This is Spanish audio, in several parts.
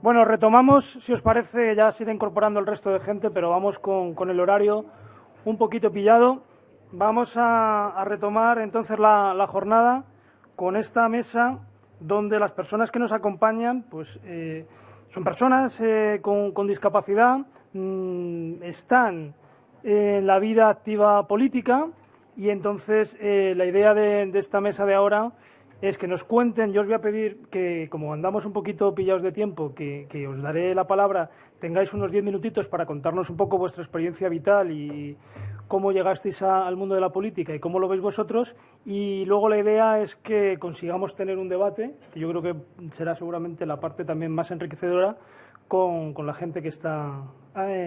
Bueno, retomamos, si os parece, ya se irá incorporando el resto de gente, pero vamos con el horario un poquito pillado. Vamos a retomar entonces la jornada con esta mesa donde las personas que nos acompañan pues, son personas con discapacidad, están en la vida activa política y entonces la idea de esta mesa de ahora es que nos cuenten. Yo os voy a pedir que, como andamos un poquito pillados de tiempo, que os daré la palabra, tengáis unos 10 minutitos para contarnos un poco vuestra experiencia vital y cómo llegasteis al mundo de la política y cómo lo veis vosotros. Y luego la idea es que consigamos tener un debate, que yo creo que será seguramente la parte también más enriquecedora con la gente que está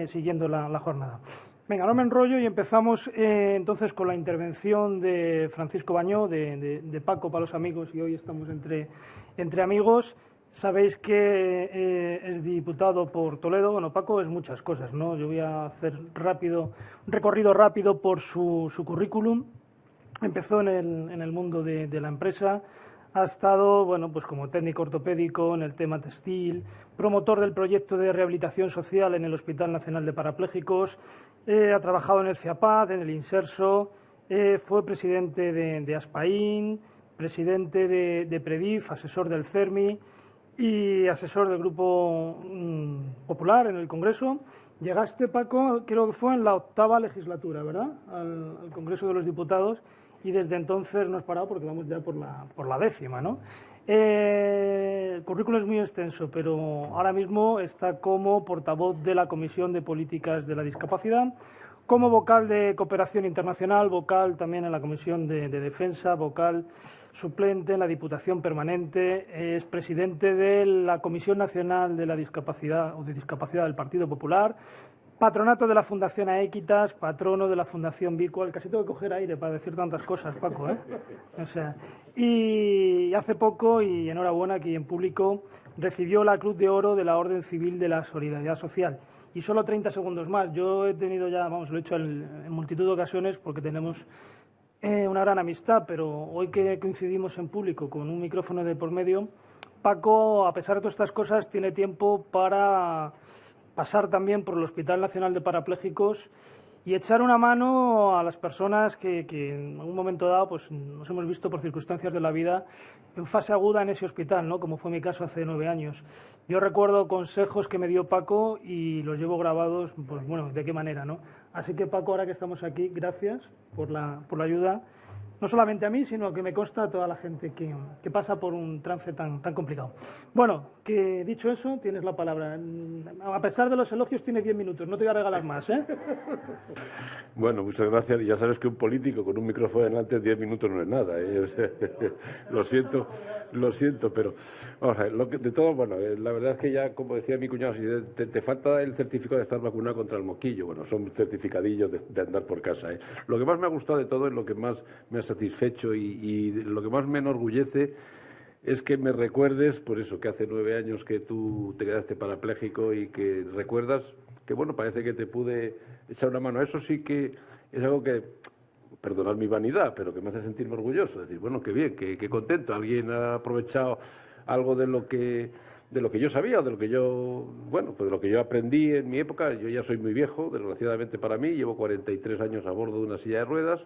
siguiendo la jornada. Venga, no me enrollo y empezamos entonces con la intervención de Francisco Bañó, de Paco para los amigos, y hoy estamos entre amigos. Sabéis que es diputado por Toledo. Bueno, Paco es muchas cosas, ¿no? Yo voy a hacer un recorrido rápido por su currículum. Empezó en el mundo de la empresa. Ha estado, bueno, pues como técnico ortopédico en el tema textil, promotor del proyecto de rehabilitación social en el Hospital Nacional de Parapléjicos, ha trabajado en el CIAPAD, en el Inserso, fue presidente de Aspaín, presidente de Predif, asesor del CERMI y asesor del Grupo Popular en el Congreso. Llegaste, Paco, creo que fue en la 8ª legislatura, ¿verdad?, al Congreso de los Diputados. Y desde entonces no has parado porque vamos ya por la 10ª, ¿no? El currículum es muy extenso, pero ahora mismo está como portavoz de la Comisión de Políticas de la Discapacidad, como vocal de Cooperación Internacional, vocal también en la Comisión de Defensa, vocal suplente en la Diputación Permanente, es presidente de la Comisión Nacional de la Discapacidad o de Discapacidad del Partido Popular, patronato de la Fundación Aequitas, patrono de la Fundación Bicual. Casi tengo que coger aire para decir tantas cosas, Paco, ¿eh? O sea, y hace poco, y enhorabuena, aquí en público, recibió la Cruz de Oro de la Orden Civil de la Solidaridad Social. Y solo 30 segundos más. Yo he tenido ya, vamos, lo he hecho en multitud de ocasiones porque tenemos una gran amistad, pero hoy que coincidimos en público con un micrófono de por medio, Paco, a pesar de todas estas cosas, tiene tiempo para pasar también por el Hospital Nacional de Parapléjicos y echar una mano a las personas que en algún momento dado pues, nos hemos visto por circunstancias de la vida en fase aguda en ese hospital, ¿no?, como fue mi caso hace 9 años. Yo recuerdo consejos que me dio Paco y los llevo grabados, pues bueno, de qué manera, ¿no? Así que, Paco, ahora que estamos aquí, gracias por la ayuda. No solamente a mí, sino que me consta a toda la gente que pasa por un trance tan complicado. Bueno, que dicho eso, tienes la palabra. A pesar de los elogios, tienes 10 minutos. No te voy a regalar más, ¿eh? Bueno, muchas gracias. Ya sabes que un político con un micrófono delante, 10 minutos no es nada, ¿eh? Lo siento, pero vamos a ver, de todo, bueno, la verdad es que ya, como decía mi cuñado, si te falta el certificado de estar vacunado contra el moquillo. Bueno, son certificadillos de andar por casa, ¿eh? Lo que más me ha gustado de todo es lo que más me ha satisfecho y lo que más me enorgullece es que me recuerdes, por eso, que hace 9 años que tú te quedaste parapléjico y que recuerdas que, bueno, parece que te pude echar una mano. Eso sí que es algo que, perdonad mi vanidad, pero que me hace sentirme orgulloso. Decir, bueno, qué bien, qué contento. Alguien ha aprovechado algo de lo que yo sabía, de lo que yo, bueno, pues de lo que yo aprendí en mi época. Yo ya soy muy viejo, desgraciadamente para mí, llevo 43 años a bordo de una silla de ruedas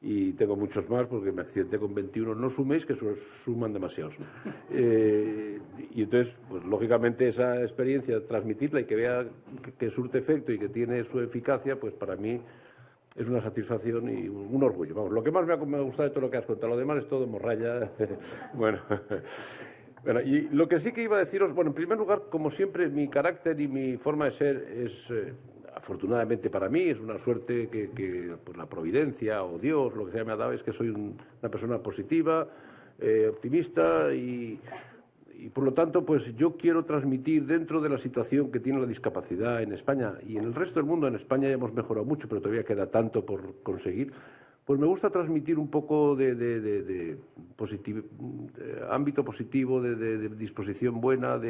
y tengo muchos más porque me accidenté con 21. No suméis, que suman demasiados. Y entonces, pues lógicamente esa experiencia, transmitirla y que vea que surte efecto y que tiene su eficacia, pues para mí es una satisfacción y un orgullo. Vamos, lo que más me ha gustado de todo lo que has contado, lo demás es todo morralla. Bueno, y lo que sí que iba a deciros, bueno, en primer lugar, como siempre, mi carácter y mi forma de ser es, afortunadamente para mí, es una suerte que pues, la providencia o Dios, lo que sea, me ha dado, es que soy una persona positiva, optimista y por lo tanto, pues yo quiero transmitir, dentro de la situación que tiene la discapacidad en España y en el resto del mundo. En España ya hemos mejorado mucho, pero todavía queda tanto por conseguir. Pues me gusta transmitir un poco de ámbito positivo, de disposición buena,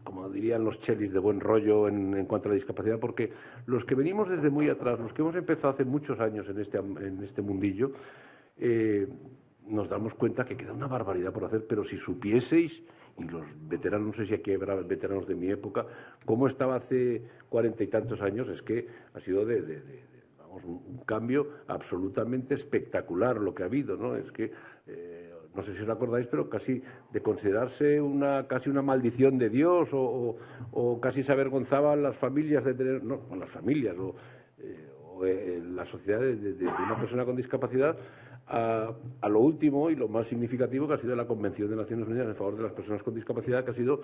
como dirían los chelis, de buen rollo en cuanto a la discapacidad, porque los que venimos desde muy atrás, los que hemos empezado hace muchos años en este mundillo, nos damos cuenta que queda una barbaridad por hacer, pero si supieseis y los veteranos, no sé si aquí habrá veteranos de mi época, cómo estaba hace 40 y tantos años, es que ha sido vamos, un cambio absolutamente espectacular lo que ha habido, ¿no? Es que, no sé si os acordáis, pero casi de considerarse casi una maldición de Dios o casi se avergonzaban las familias de tener, no, las familias o la sociedad de una persona con discapacidad, a lo último y lo más significativo que ha sido la Convención de Naciones Unidas en favor de las personas con discapacidad, que ha sido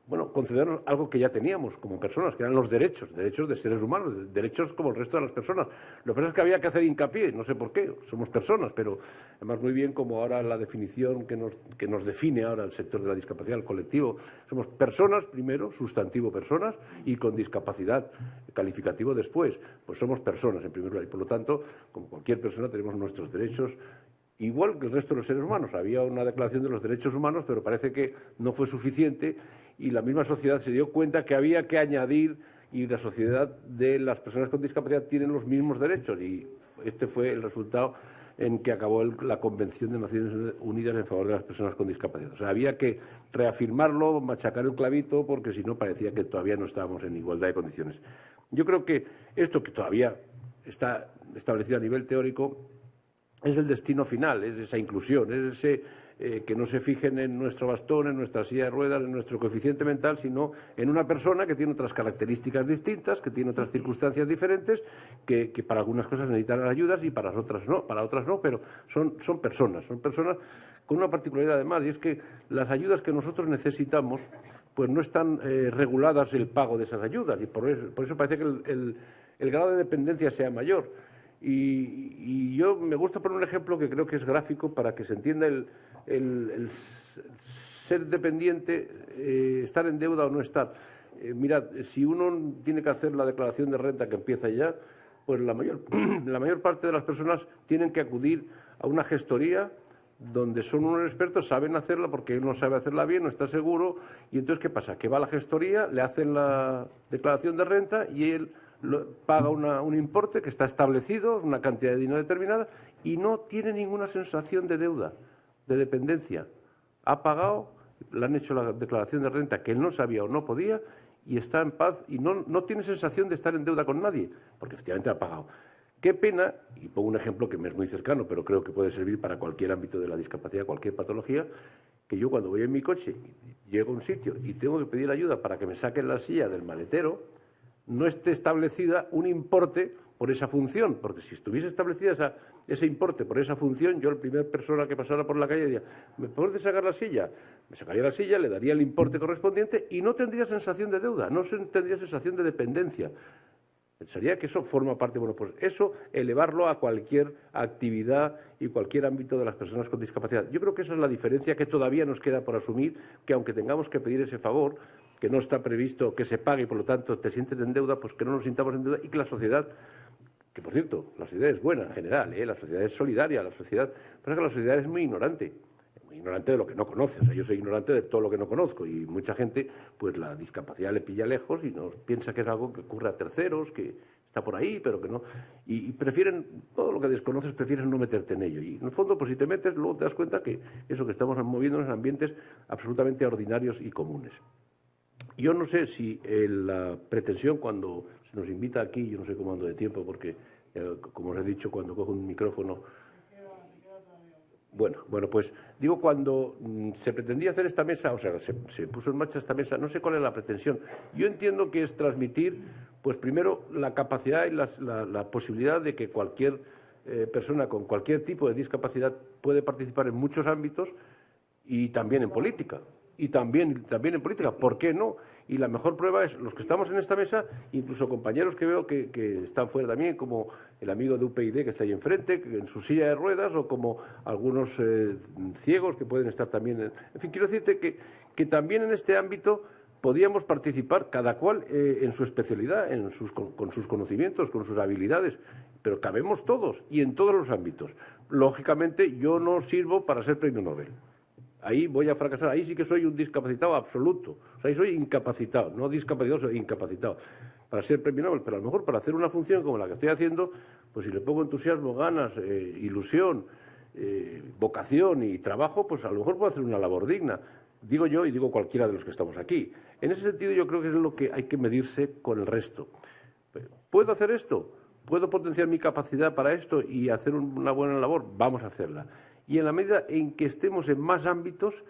bueno, concedernos algo que ya teníamos como personas, que eran los derechos de seres humanos, derechos como el resto de las personas. Lo que pasa es que había que hacer hincapié, no sé por qué, somos personas, pero además muy bien como ahora la definición que nos define ahora el sector de la discapacidad, el colectivo, somos personas primero, sustantivo personas, y con discapacidad calificativo después, pues somos personas en primer lugar, y por lo tanto, como cualquier persona tenemos nuestros derechos igual que el resto de los seres humanos. Había una declaración de los derechos humanos, pero parece que no fue suficiente y la misma sociedad se dio cuenta que había que añadir, y la sociedad de las personas con discapacidad tienen los mismos derechos, y este fue el resultado en que acabó la Convención de Naciones Unidas en favor de las personas con discapacidad. O sea, había que reafirmarlo, machacar el clavito, porque si no parecía que todavía no estábamos en igualdad de condiciones. Yo creo que esto, que todavía está establecido a nivel teórico, es el destino final, es esa inclusión, es ese que no se fijen en nuestro bastón, en nuestra silla de ruedas, en nuestro coeficiente mental, sino en una persona que tiene otras características distintas, que tiene otras circunstancias diferentes, que para algunas cosas necesitan ayudas y para otras no, pero son personas con una particularidad además, y es que las ayudas que nosotros necesitamos pues no están reguladas el pago de esas ayudas, y por eso parece que el grado de dependencia sea mayor. Y yo me gusta poner un ejemplo que creo que es gráfico para que se entienda el ser dependiente, estar en deuda o no estar. Mirad, si uno tiene que hacer la declaración de renta que empieza ya, pues la mayor parte de las personas tienen que acudir a una gestoría donde son unos expertos, saben hacerla porque él no sabe hacerla bien, no está seguro, y entonces ¿qué pasa? Que va a la gestoría, le hacen la declaración de renta y él paga un importe que está establecido, una cantidad de dinero determinada, y no tiene ninguna sensación de deuda, de dependencia. Ha pagado, le han hecho la declaración de renta que él no sabía o no podía, y está en paz y no tiene sensación de estar en deuda con nadie, porque efectivamente ha pagado. Qué pena, y pongo un ejemplo que me es muy cercano, pero creo que puede servir para cualquier ámbito de la discapacidad, cualquier patología, que yo cuando voy en mi coche, llego a un sitio y tengo que pedir ayuda para que me saquen la silla del maletero, no esté establecida un importe por esa función, porque si estuviese establecida ese importe por esa función, yo, la primera persona que pasara por la calle, diría, ¿me puedes sacar la silla? Me sacaría la silla, le daría el importe correspondiente y no tendría sensación de deuda, no tendría sensación de dependencia. Pensaría que eso forma parte, bueno, pues eso, elevarlo a cualquier actividad y cualquier ámbito de las personas con discapacidad. Yo creo que esa es la diferencia que todavía nos queda por asumir, que aunque tengamos que pedir ese favor, que no está previsto que se pague y por lo tanto te sientes en deuda, pues que no nos sintamos en deuda, y que la sociedad, que por cierto, la sociedad es buena en general, la sociedad es solidaria, pero es que la sociedad es muy ignorante de lo que no conoce. O sea, yo soy ignorante de todo lo que no conozco, y mucha gente, pues la discapacidad le pilla lejos y no piensa que es algo que ocurre a terceros, que está por ahí, pero que no. Y prefieren, todo lo que desconoces, prefieren no meterte en ello. Y en el fondo, pues si te metes, luego te das cuenta que eso, que estamos moviéndonos en ambientes absolutamente ordinarios y comunes. Yo no sé si la pretensión, cuando se nos invita aquí, yo no sé cómo ando de tiempo, porque, como os he dicho, cuando cojo un micrófono... Bueno, pues digo, cuando se pretendía hacer esta mesa, o sea, se puso en marcha esta mesa, no sé cuál es la pretensión. Yo entiendo que es transmitir, pues primero, la capacidad y la posibilidad de que cualquier persona con cualquier tipo de discapacidad puede participar en muchos ámbitos, y también en política. Y también en política, ¿por qué no? Y la mejor prueba es los que estamos en esta mesa, incluso compañeros que veo que están fuera también, como el amigo de UPyD que está ahí enfrente, en su silla de ruedas, o como algunos ciegos que pueden estar también. En fin, quiero decirte que también en este ámbito podíamos participar, cada cual en su especialidad, con sus conocimientos, con sus habilidades, pero cabemos todos y en todos los ámbitos. Lógicamente, yo no sirvo para ser premio Nobel. Ahí voy a fracasar, ahí sí que soy un discapacitado absoluto. O sea, ahí soy incapacitado, no discapacitado, soy incapacitado para ser premio Nobel, pero a lo mejor para hacer una función como la que estoy haciendo, pues si le pongo entusiasmo, ganas, ilusión, vocación y trabajo, pues a lo mejor puedo hacer una labor digna. Digo yo y digo cualquiera de los que estamos aquí. En ese sentido yo creo que es lo que hay que medirse con el resto. ¿Puedo hacer esto? ¿Puedo potenciar mi capacidad para esto y hacer una buena labor? Vamos a hacerla. Y en la medida en que estemos en más ámbitos,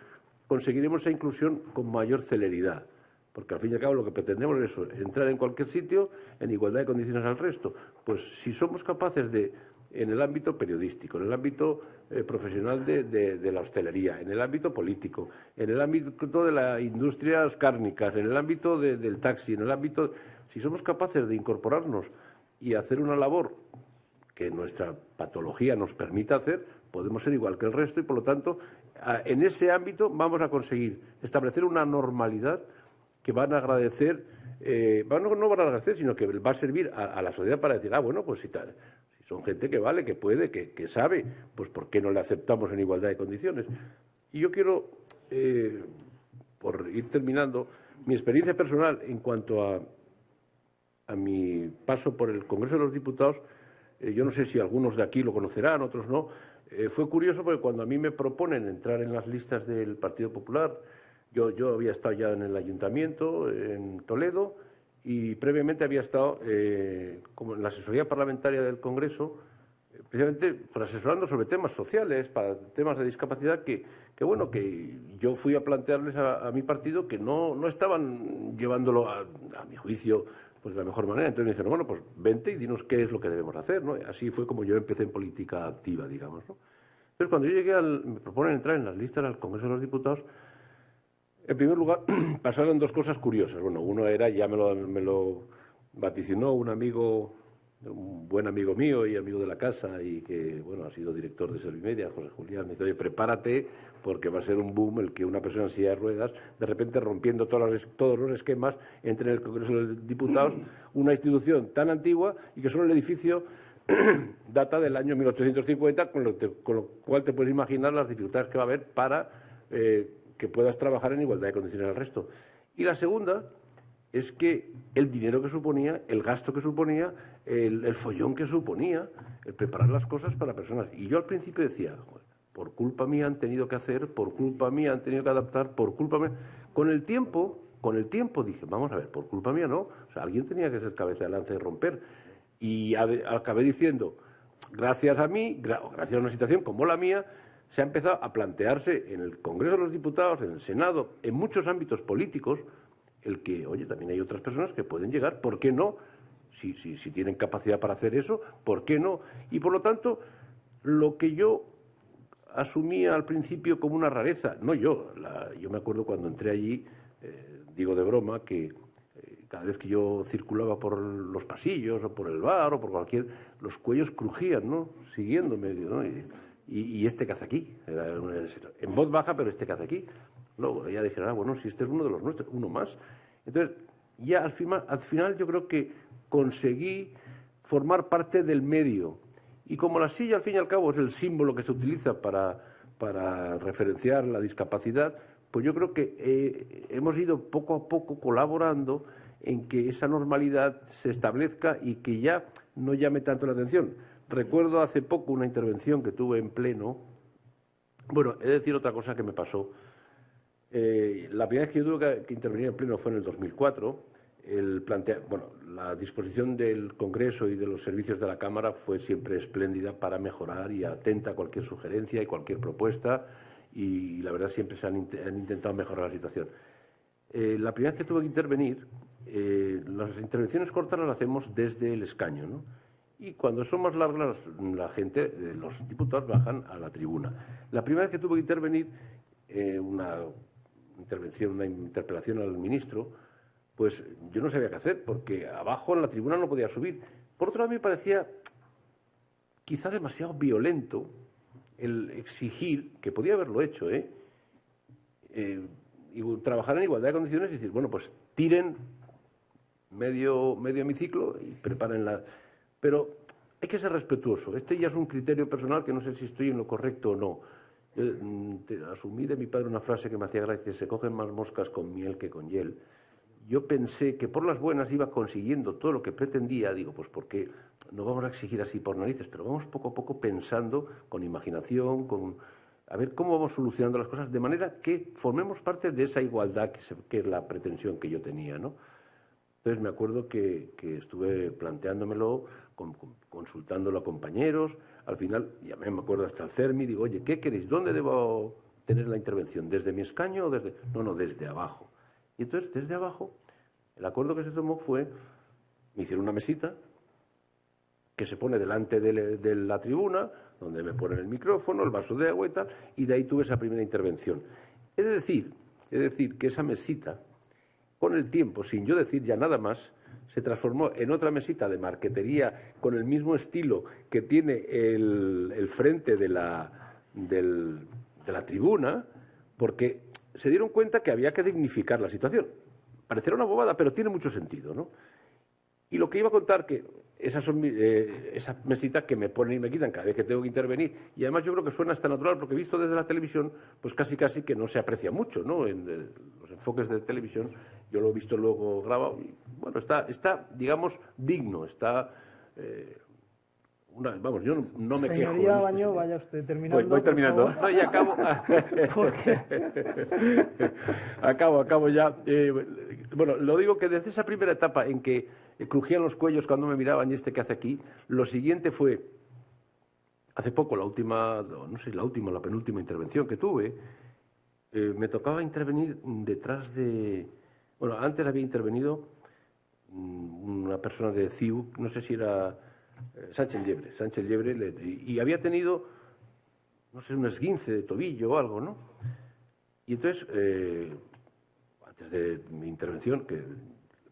conseguiremos esa inclusión con mayor celeridad. Porque al fin y al cabo lo que pretendemos es eso, entrar en cualquier sitio en igualdad de condiciones al resto. Pues si somos capaces de, en el ámbito periodístico, en el ámbito profesional de la hostelería, en el ámbito político, en el ámbito de las industrias cárnicas, en el ámbito del taxi, en el ámbito... Si somos capaces de incorporarnos y hacer una labor que nuestra patología nos permita hacer, podemos ser igual que el resto y, por lo tanto, en ese ámbito vamos a conseguir establecer una normalidad que van a agradecer, no van a agradecer, sino que va a servir a la sociedad para decir, bueno, pues si son gente que vale, que puede, que sabe, pues ¿por qué no le aceptamos en igualdad de condiciones? Y yo quiero, por ir terminando, mi experiencia personal en cuanto a mi paso por el Congreso de los Diputados, yo no sé si algunos de aquí lo conocerán, otros no, fue curioso porque cuando a mí me proponen entrar en las listas del Partido Popular, yo había estado ya en el Ayuntamiento, en Toledo, y previamente había estado como en la asesoría parlamentaria del Congreso, precisamente pues, asesorando sobre temas sociales, para temas de discapacidad, que yo fui a plantearles a mi partido que no estaban llevándolo a mi juicio pues de la mejor manera. Entonces me dijeron, bueno, pues vente y dinos qué es lo que debemos hacer, ¿no? Así fue como yo empecé en política activa, digamos, ¿no? Entonces, cuando yo llegué me proponen entrar en las listas al Congreso de los Diputados, en primer lugar, pasaron dos cosas curiosas. Bueno, uno era, ya me lo vaticinó un amigo, un buen amigo mío y amigo de la casa y que, bueno, ha sido director de Servimedia, José Julián, me dice, oye, prepárate porque va a ser un boom el que una persona en silla de ruedas, de repente rompiendo todos los esquemas, entre en el Congreso de los Diputados, una institución tan antigua y que solo el edificio data del año 1850, con lo cual te puedes imaginar las dificultades que va a haber para que puedas trabajar en igualdad de condiciones al resto. Y la segunda es que el dinero que suponía, el gasto que suponía, el follón que suponía, el preparar las cosas para personas. Y yo al principio decía, por culpa mía han tenido que hacer, por culpa mía han tenido que adaptar, por culpa mía... Con el tiempo dije, vamos a ver, por culpa mía no. O sea, alguien tenía que ser cabeza de lanza y romper. Y acabé diciendo, gracias a mí, gracias a una situación como la mía, se ha empezado a plantearse en el Congreso de los Diputados, en el Senado, en muchos ámbitos políticos, el que, oye, también hay otras personas que pueden llegar, ¿por qué no? Si tienen capacidad para hacer eso, ¿por qué no? Y por lo tanto, lo que yo asumía al principio como una rareza, no yo me acuerdo cuando entré allí, digo de broma, que cada vez que yo circulaba por los pasillos o por el bar o por cualquier, los cuellos crujían, ¿no? Siguiéndome, ¿no? ¿Y este que hace aquí? En voz baja, pero este que hace aquí. Luego ya dijeron, bueno, si este es uno de los nuestros, uno más. Entonces, ya al final yo creo que conseguí formar parte del medio. Y como la silla, al fin y al cabo, es el símbolo que se utiliza para referenciar la discapacidad, pues yo creo que hemos ido poco a poco colaborando en que esa normalidad se establezca y que ya no llame tanto la atención. Recuerdo hace poco una intervención que tuve en pleno. Bueno, he de decir otra cosa que me pasó. La primera vez que yo tuve que intervenir en pleno fue en el 2004. La disposición del Congreso y de los servicios de la Cámara fue siempre espléndida para mejorar y atenta a cualquier sugerencia y cualquier propuesta, y la verdad siempre se han intentado mejorar la situación. La primera vez que tuve que intervenir, las intervenciones cortas las hacemos desde el escaño, ¿no? Y cuando son más largas, la gente, los diputados bajan a la tribuna. La primera vez que tuve que intervenir, una interpelación al ministro, pues yo no sabía qué hacer, porque abajo en la tribuna no podía subir. Por otro lado, me parecía quizá demasiado violento el exigir, que podía haberlo hecho, y trabajar en igualdad de condiciones y decir, bueno, pues tiren medio hemiciclo y preparen la... Pero hay que ser respetuoso. Este ya es un criterio personal que no sé si estoy en lo correcto o no. Asumí de mi padre una frase que me hacía gracia: se cogen más moscas con miel que con hiel. Yo pensé que por las buenas iba consiguiendo todo lo que pretendía. Digo, pues porque no vamos a exigir así por narices, pero vamos poco a poco pensando con imaginación, a ver cómo vamos solucionando las cosas de manera que formemos parte de esa igualdad que es la pretensión que yo tenía, ¿no? Entonces me acuerdo que estuve planteándomelo, consultándolo a compañeros, al final llamé, me acuerdo, hasta el CERMI, digo, oye, ¿qué queréis? ¿Dónde debo tener la intervención? ¿Desde mi escaño o desde...? No, desde abajo. Y entonces, desde abajo, el acuerdo que se tomó fue, me hicieron una mesita que se pone delante de la tribuna, donde me ponen el micrófono, el vaso de agua y tal, y de ahí tuve esa primera intervención. He de decir que esa mesita, con el tiempo, sin yo decir ya nada más, se transformó en otra mesita de marquetería con el mismo estilo que tiene el frente de la tribuna, porque se dieron cuenta que había que dignificar la situación. Parecerá una bobada, pero tiene mucho sentido, ¿no? Y lo que iba a contar, que esas son esas mesitas que me ponen y me quitan cada vez que tengo que intervenir, y además yo creo que suena hasta natural, porque visto desde la televisión, pues casi que no se aprecia mucho, ¿no? En los enfoques de televisión, yo lo he visto luego grabado, y bueno, está digamos, digno, está... vamos, yo no me quejo. Señoría Baño, vaya usted terminando. Voy terminando. No, y acabo. ¿Por qué? Acabo ya. Bueno, lo digo que desde esa primera etapa en que crujían los cuellos cuando me miraban y ¿qué hace aquí? Lo siguiente fue, hace poco, la penúltima intervención que tuve, me tocaba intervenir detrás de... Bueno, antes había intervenido una persona de CIU, no sé si era... Sánchez Llebre, y había tenido, no sé, un esguince de tobillo o algo, ¿no? Y entonces, antes de mi intervención, que el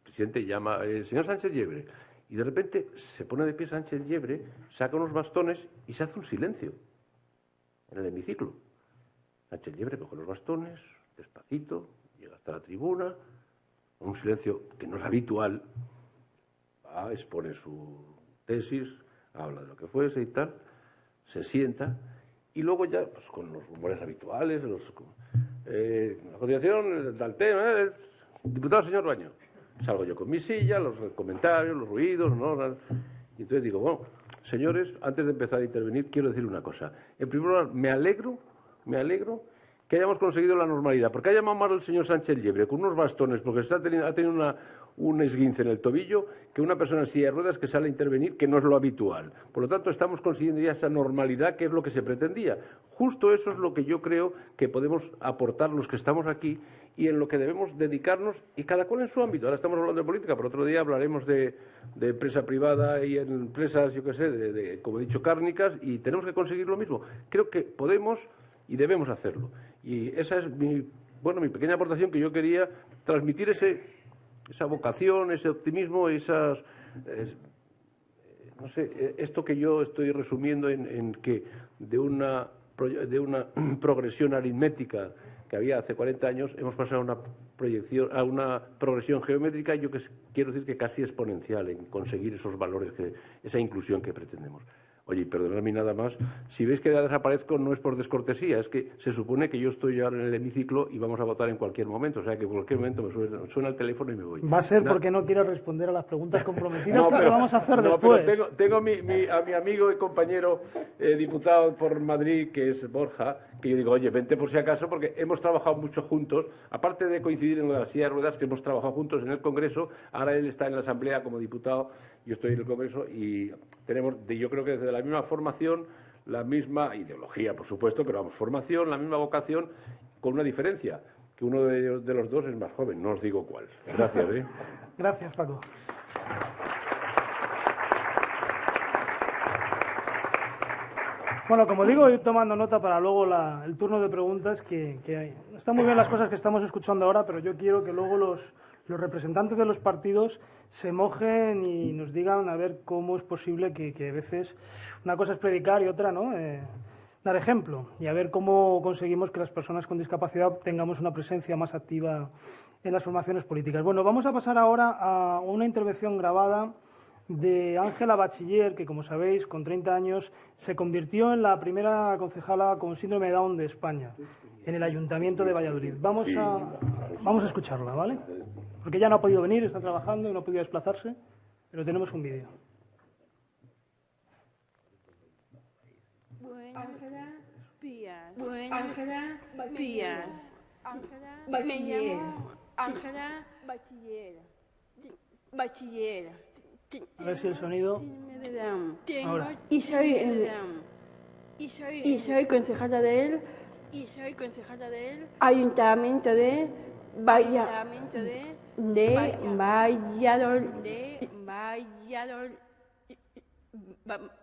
presidente llama, señor Sánchez Llebre, y de repente se pone de pie Sánchez Llebre, saca unos bastones y se hace un silencio en el hemiciclo. Sánchez Llebre coge los bastones, despacito, llega hasta la tribuna, con un silencio que no es habitual, expone su tesis, habla de lo que fuese y tal, se sienta y luego ya, pues con los rumores habituales, a continuación, del tema, diputado señor Baño. Salgo yo con mi silla, los comentarios, los ruidos, ¿no? Y entonces digo, bueno, señores, antes de empezar a intervenir, quiero decir una cosa. En primer lugar, me alegro que hayamos conseguido la normalidad, porque ha llamado mal el señor Sánchez Llebre con unos bastones, porque ha tenido un esguince en el tobillo, que una persona en silla de ruedas que sale a intervenir, que no es lo habitual. Por lo tanto, estamos consiguiendo ya esa normalidad que es lo que se pretendía. Justo eso es lo que yo creo que podemos aportar los que estamos aquí y en lo que debemos dedicarnos, y cada cual en su ámbito. Ahora estamos hablando de política, pero otro día hablaremos de empresa privada y en empresas, yo qué sé, como he dicho, cárnicas, y tenemos que conseguir lo mismo. Creo que podemos y debemos hacerlo. Y esa es mi pequeña aportación, que yo quería transmitir esa vocación, ese optimismo, no sé, esto que yo estoy resumiendo en que de una progresión aritmética que había hace 40 años, hemos pasado a una progresión geométrica, y yo quiero decir que casi exponencial en conseguir esos valores, esa inclusión que pretendemos. Oye, perdonadme nada más, si veis que ya desaparezco no es por descortesía, es que se supone que yo estoy ahora en el hemiciclo y vamos a votar en cualquier momento, o sea que en cualquier momento me suena el teléfono y me voy. Va a ser porque no quiero responder a las preguntas comprometidas, pero lo vamos a hacer después. Pero tengo a mi amigo y compañero diputado por Madrid, que es Borja, que yo digo, oye, vente por si acaso, porque hemos trabajado mucho juntos, aparte de coincidir en lo de la silla de ruedas, que hemos trabajado juntos en el Congreso, ahora él está en la Asamblea como diputado, yo estoy en el Congreso, y tenemos, yo creo que desde la misma formación, la misma ideología, por supuesto, pero vamos, formación, la misma vocación, con una diferencia, que uno de los dos es más joven, no os digo cuál. Gracias. Gracias, Paco. Bueno, como digo, ir tomando nota para luego el turno de preguntas que hay. Están muy bien las cosas que estamos escuchando ahora, pero yo quiero que luego los representantes de los partidos se mojen y nos digan a ver cómo es posible que a veces una cosa es predicar y otra no, dar ejemplo, y a ver cómo conseguimos que las personas con discapacidad tengamos una presencia más activa en las formaciones políticas. Bueno, vamos a pasar ahora a una intervención grabada de Ángela Bachiller, que como sabéis, con 30 años, se convirtió en la primera concejala con síndrome de Down de España, en el Ayuntamiento de Valladolid. Vamos a escucharla, ¿vale? Porque ella no ha podido venir, está trabajando y no ha podido desplazarse, pero tenemos un vídeo. Buenos días. Buenos días. Me llamo Ángela Bachiller. A ver si el sonido... Ahora. Y soy concejala del Ayuntamiento de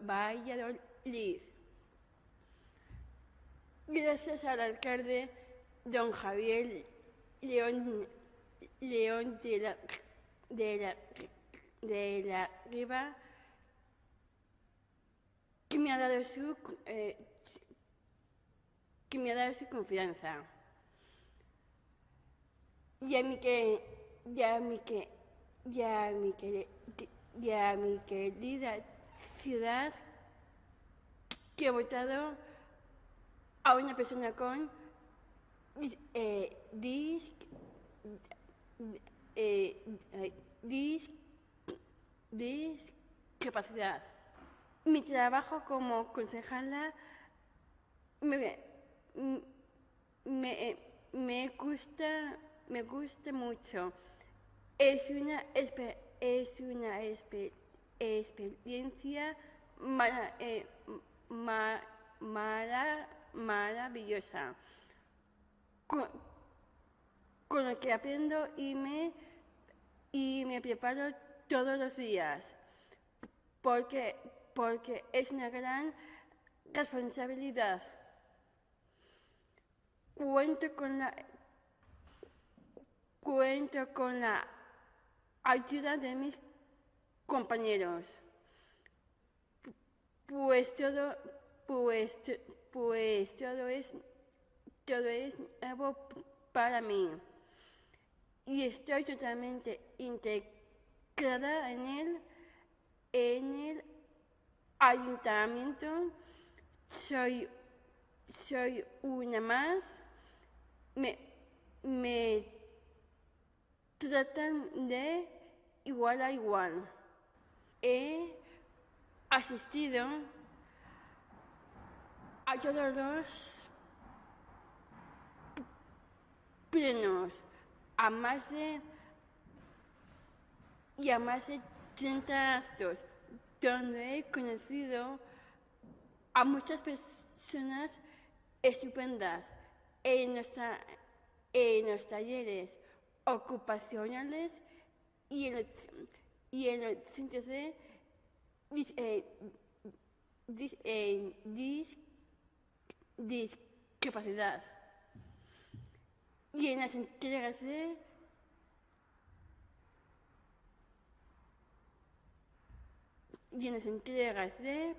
Valladolid. Gracias al alcalde don Javier León de la Riva, que me ha dado su confianza. Y a mi querida ciudad, que ha votado a una persona con discapacidad. Mi trabajo como concejala me gusta mucho. Es una experiencia maravillosa, con lo que aprendo y me preparo todos los días, porque es una gran responsabilidad. Cuento con la ayuda de mis compañeros, pues todo es nuevo para mí, y estoy totalmente integrada en el ayuntamiento. Soy una más. Me tratan de igual a igual. He asistido a todos los plenos, a más de 30 actos, donde he conocido a muchas personas estupendas en los talleres ocupacionales y en los centros de discapacidad y en las entregas de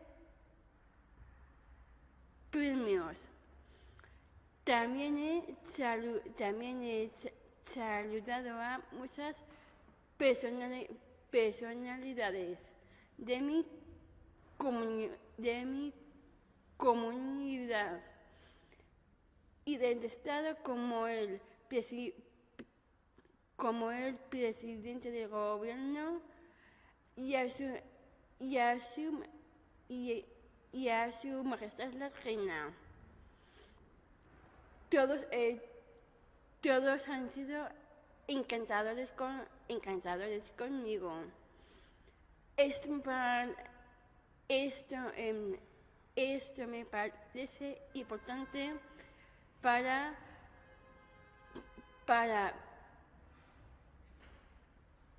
premios. También he saludado a muchas personalidades de mi comunidad y del Estado, como el presidente del gobierno y a su majestad la reina. Todos han sido encantadores conmigo. Esto me parece importante para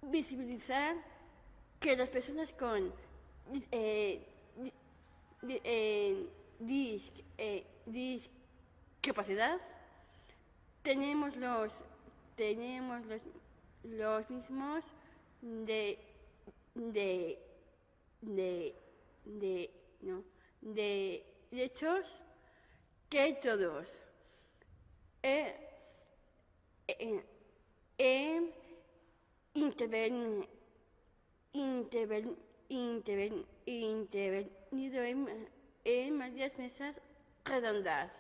visibilizar que las personas con discapacidad tenemos los mismos derechos que todos. He intervenido en varias mesas redondas,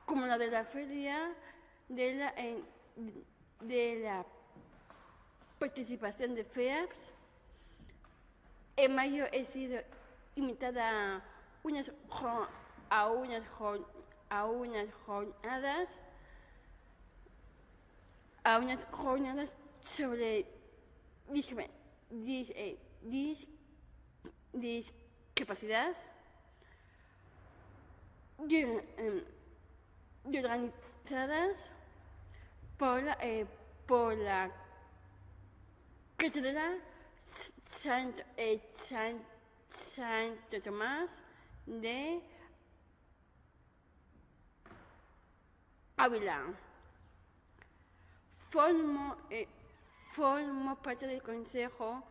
como la de la feria de la participación de FEAPS. En mayo he sido invitada a unas a unas jornadas sobre discapacidad organizadas por la Cátedra Santo Tomás de Ávila. Formo parte del Consejo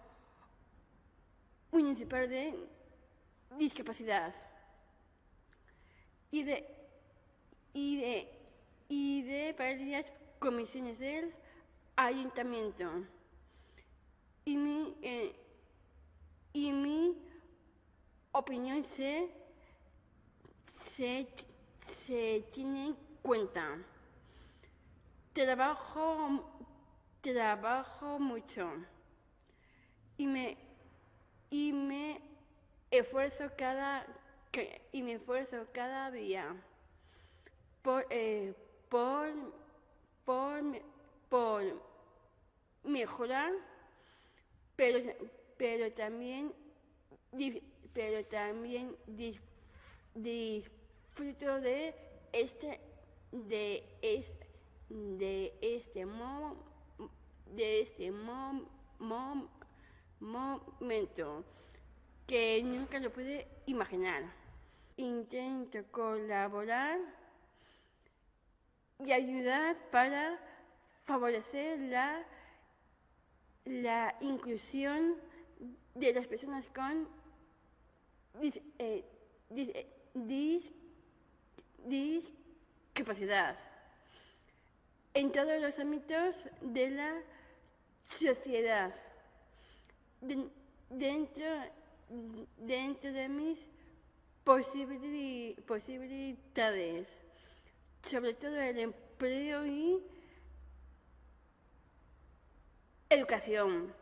Municipal de Discapacidad y de varias comisiones del Ayuntamiento. Y mi opinión se tiene en cuenta. Trabajo mucho y me esfuerzo cada día por mejorar, pero también disfruto de este momento que nunca lo pude imaginar. Intento colaborar y ayudar para favorecer la inclusión de las personas con discapacidad en todos los ámbitos de la sociedad, dentro de mis posibilidades, sobre todo el empleo y educación,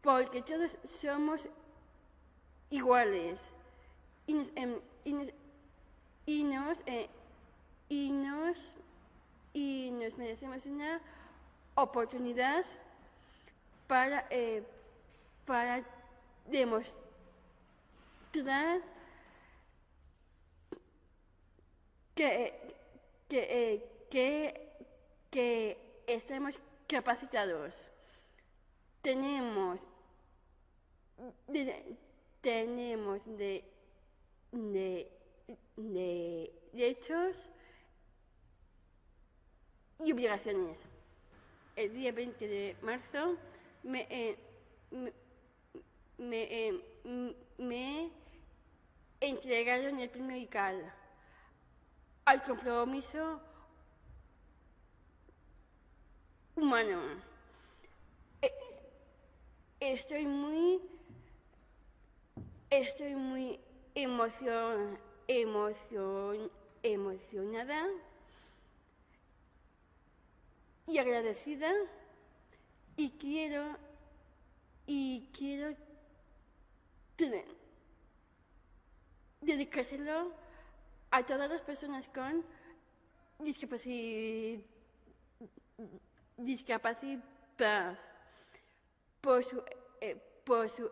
porque todos somos iguales y nos merecemos una oportunidad para demostrar que estamos capacitados. Tenemos derechos y obligaciones. El día 20 de marzo me entregaron el premio ICAL al compromiso humano. Estoy muy emocionada y agradecida y quiero dedicárselo a todas las personas con discapacidad por su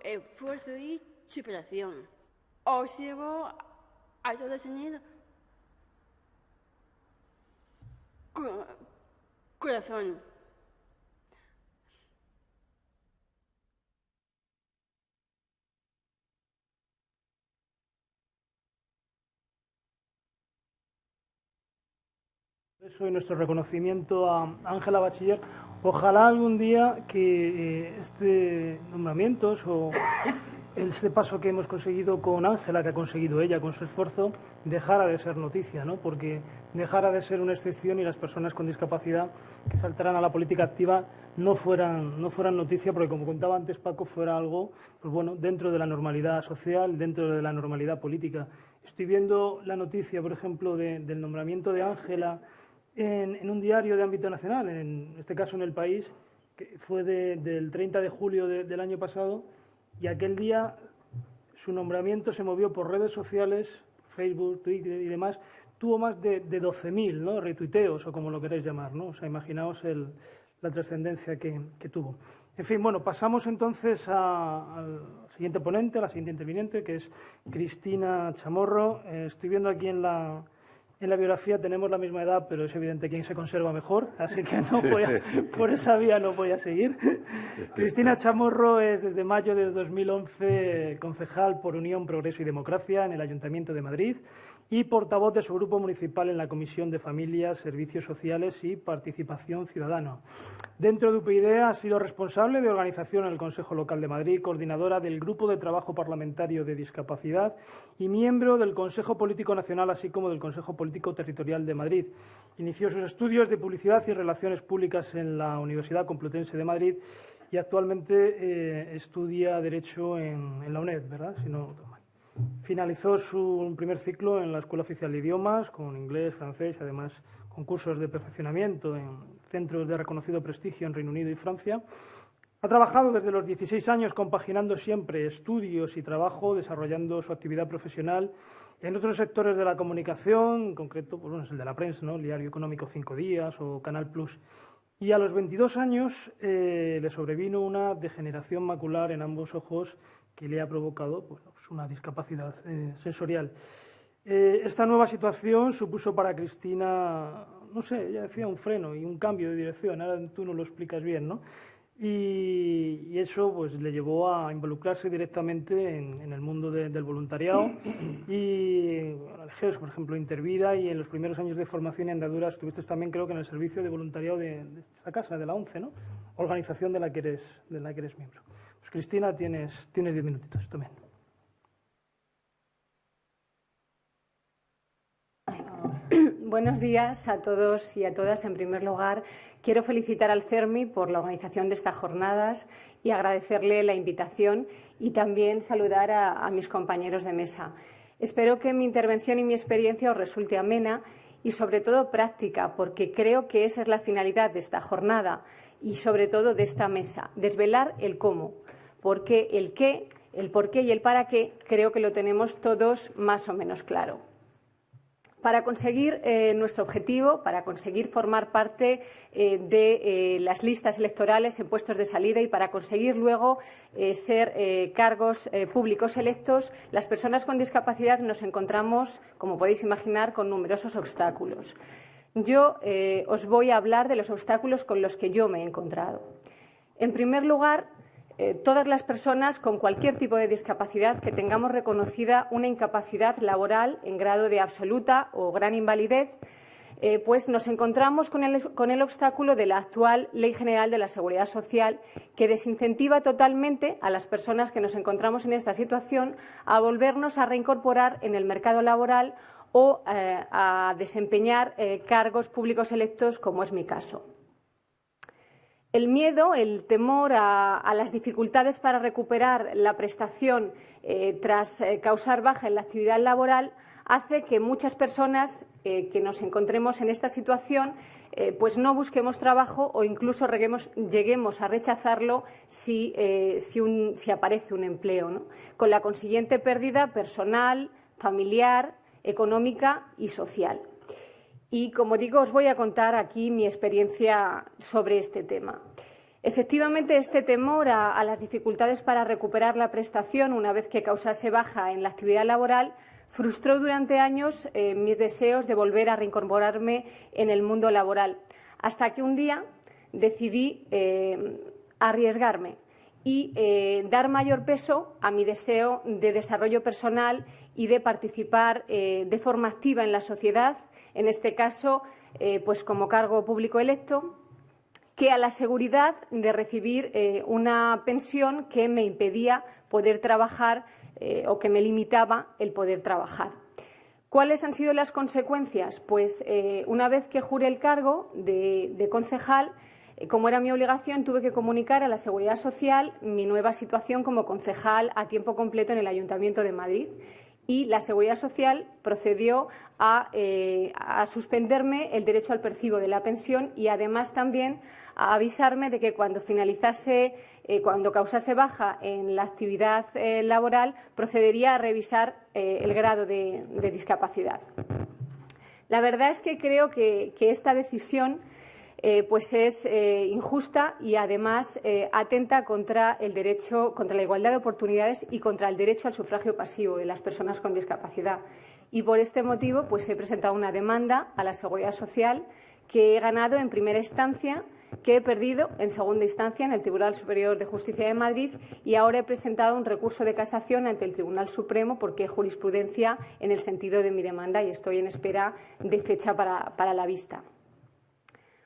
esfuerzo y superación. Os llevo a todos en el corazón. Eso y nuestro reconocimiento a Ángela Bachiller. Ojalá algún día que este nombramientos o este paso que hemos conseguido con Ángela, que ha conseguido ella con su esfuerzo, dejara de ser noticia, ¿no? Porque dejara de ser una excepción y las personas con discapacidad que saltaran a la política activa no fueran noticia, porque como contaba antes Paco, fuera algo, pues bueno, dentro de la normalidad social, dentro de la normalidad política. Estoy viendo la noticia, por ejemplo, del nombramiento de Ángela en un diario de ámbito nacional, en este caso en El País, que fue del 30 de julio del año pasado, y aquel día su nombramiento se movió por redes sociales, Facebook, Twitter y demás, tuvo más de 12.000, ¿no?, retuiteos o como lo queréis llamar, ¿no? O sea, imaginaos la trascendencia que tuvo. En fin, bueno, pasamos entonces al siguiente ponente, a la siguiente interviniente, que es Cristina Chamorro. Estoy viendo aquí en la biografía, tenemos la misma edad, pero es evidente quién se conserva mejor, así que por esa vía no voy a seguir. Cristina Chamorro es desde mayo de 2011 concejal por Unión, Progreso y Democracia en el Ayuntamiento de Madrid y portavoz de su grupo municipal en la Comisión de Familias, Servicios Sociales y Participación Ciudadana. Dentro de UPyD ha sido responsable de organización en el Consejo Local de Madrid, coordinadora del Grupo de Trabajo Parlamentario de Discapacidad y miembro del Consejo Político Nacional, así como del Consejo Político Territorial de Madrid. Inició sus estudios de Publicidad y Relaciones Públicas en la Universidad Complutense de Madrid y actualmente estudia Derecho en la UNED, ¿verdad? Si no, finalizó su primer ciclo en la Escuela Oficial de Idiomas, con inglés, francés y además con cursos de perfeccionamiento en centros de reconocido prestigio en Reino Unido y Francia. Ha trabajado desde los 16 años compaginando siempre estudios y trabajo, desarrollando su actividad profesional en otros sectores de la comunicación, en concreto pues, bueno, es el de la prensa, ¿no?, el Diario Económico 5 Días o Canal Plus. Y a los 22 años le sobrevino una degeneración macular en ambos ojos que le ha provocado pues, una discapacidad sensorial. Esta nueva situación supuso para Cristina, no sé, ella decía un freno y un cambio de dirección, ahora tú nos lo explicas bien, ¿no? Y eso pues, le llevó a involucrarse directamente en el mundo del voluntariado y bueno, el GEOS, por ejemplo, Intervida, y en los primeros años de formación y andadura estuviste también, creo que en el servicio de voluntariado de esta casa, de la ONCE, ¿no?, organización de la que eres miembro. Pues Cristina, tienes 10 minutitos también. Buenos días a todos y a todas. En primer lugar, quiero felicitar al CERMI por la organización de estas jornadas y agradecerle la invitación y también saludar a mis compañeros de mesa. Espero que mi intervención y mi experiencia os resulte amena y sobre todo práctica, porque creo que esa es la finalidad de esta jornada y sobre todo de esta mesa, desvelar el cómo, porque el qué, el por qué y el para qué creo que lo tenemos todos más o menos claro. Para conseguir nuestro objetivo, para conseguir formar parte de las listas electorales en puestos de salida y para conseguir luego ser cargos públicos electos, las personas con discapacidad nos encontramos, como podéis imaginar, con numerosos obstáculos. Yo os voy a hablar de los obstáculos con los que yo me he encontrado. En primer lugar, todas las personas con cualquier tipo de discapacidad que tengamos reconocida una incapacidad laboral en grado de absoluta o gran invalidez, pues nos encontramos con el obstáculo de la actual Ley General de la Seguridad Social, que desincentiva totalmente a las personas que nos encontramos en esta situación a volvernos a reincorporar en el mercado laboral o a desempeñar cargos públicos electos, como es mi caso. El miedo, el temor a las dificultades para recuperar la prestación tras causar baja en la actividad laboral hace que muchas personas que nos encontremos en esta situación pues no busquemos trabajo o incluso lleguemos a rechazarlo si aparece un empleo, ¿no?, con la consiguiente pérdida personal, familiar, económica y social. Y, como digo, os voy a contar aquí mi experiencia sobre este tema. Efectivamente, este temor a las dificultades para recuperar la prestación una vez que causase baja en la actividad laboral frustró durante años mis deseos de volver a reincorporarme en el mundo laboral, hasta que un día decidí arriesgarme y dar mayor peso a mi deseo de desarrollo personal y de participar de forma activa en la sociedad, en este caso pues como cargo público electo, que a la seguridad de recibir una pensión que me impedía poder trabajar o que me limitaba el poder trabajar. ¿Cuáles han sido las consecuencias? Pues una vez que juré el cargo de concejal, como era mi obligación, tuve que comunicar a la Seguridad Social mi nueva situación como concejal a tiempo completo en el Ayuntamiento de Madrid. Y la Seguridad Social procedió a suspenderme el derecho al percibo de la pensión y además también a avisarme de que cuando causase baja en la actividad laboral procedería a revisar el grado de discapacidad. La verdad es que creo que esta decisión pues es injusta y además atenta contra el derecho, contra la igualdad de oportunidades y contra el derecho al sufragio pasivo de las personas con discapacidad. Y por este motivo pues he presentado una demanda a la Seguridad Social que he ganado en primera instancia, que he perdido en segunda instancia en el Tribunal Superior de Justicia de Madrid y ahora he presentado un recurso de casación ante el Tribunal Supremo porque hay jurisprudencia en el sentido de mi demanda y estoy en espera de fecha para la vista.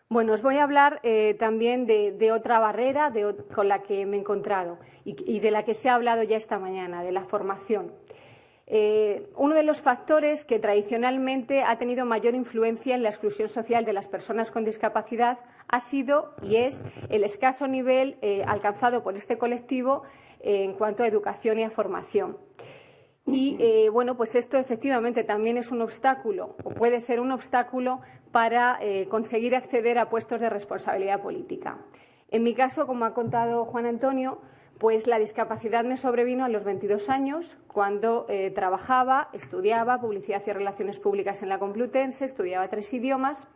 Bueno, os voy a hablar también de otra barrera con la que me he encontrado y de la que se ha hablado ya esta mañana, de la formación. Uno de los factores que tradicionalmente ha tenido mayor influencia en la exclusión social de las personas con discapacidad ha sido y es el escaso nivel alcanzado por este colectivo en cuanto a educación y a formación. Y bueno, pues esto efectivamente también es un obstáculo o puede ser un obstáculo para conseguir acceder a puestos de responsabilidad política. En mi caso, como ha contado Juan Antonio, pues la discapacidad me sobrevino a los 22 años, cuando trabajaba, estudiaba Publicidad y Relaciones Públicas en la Complutense, estudiaba 3 idiomas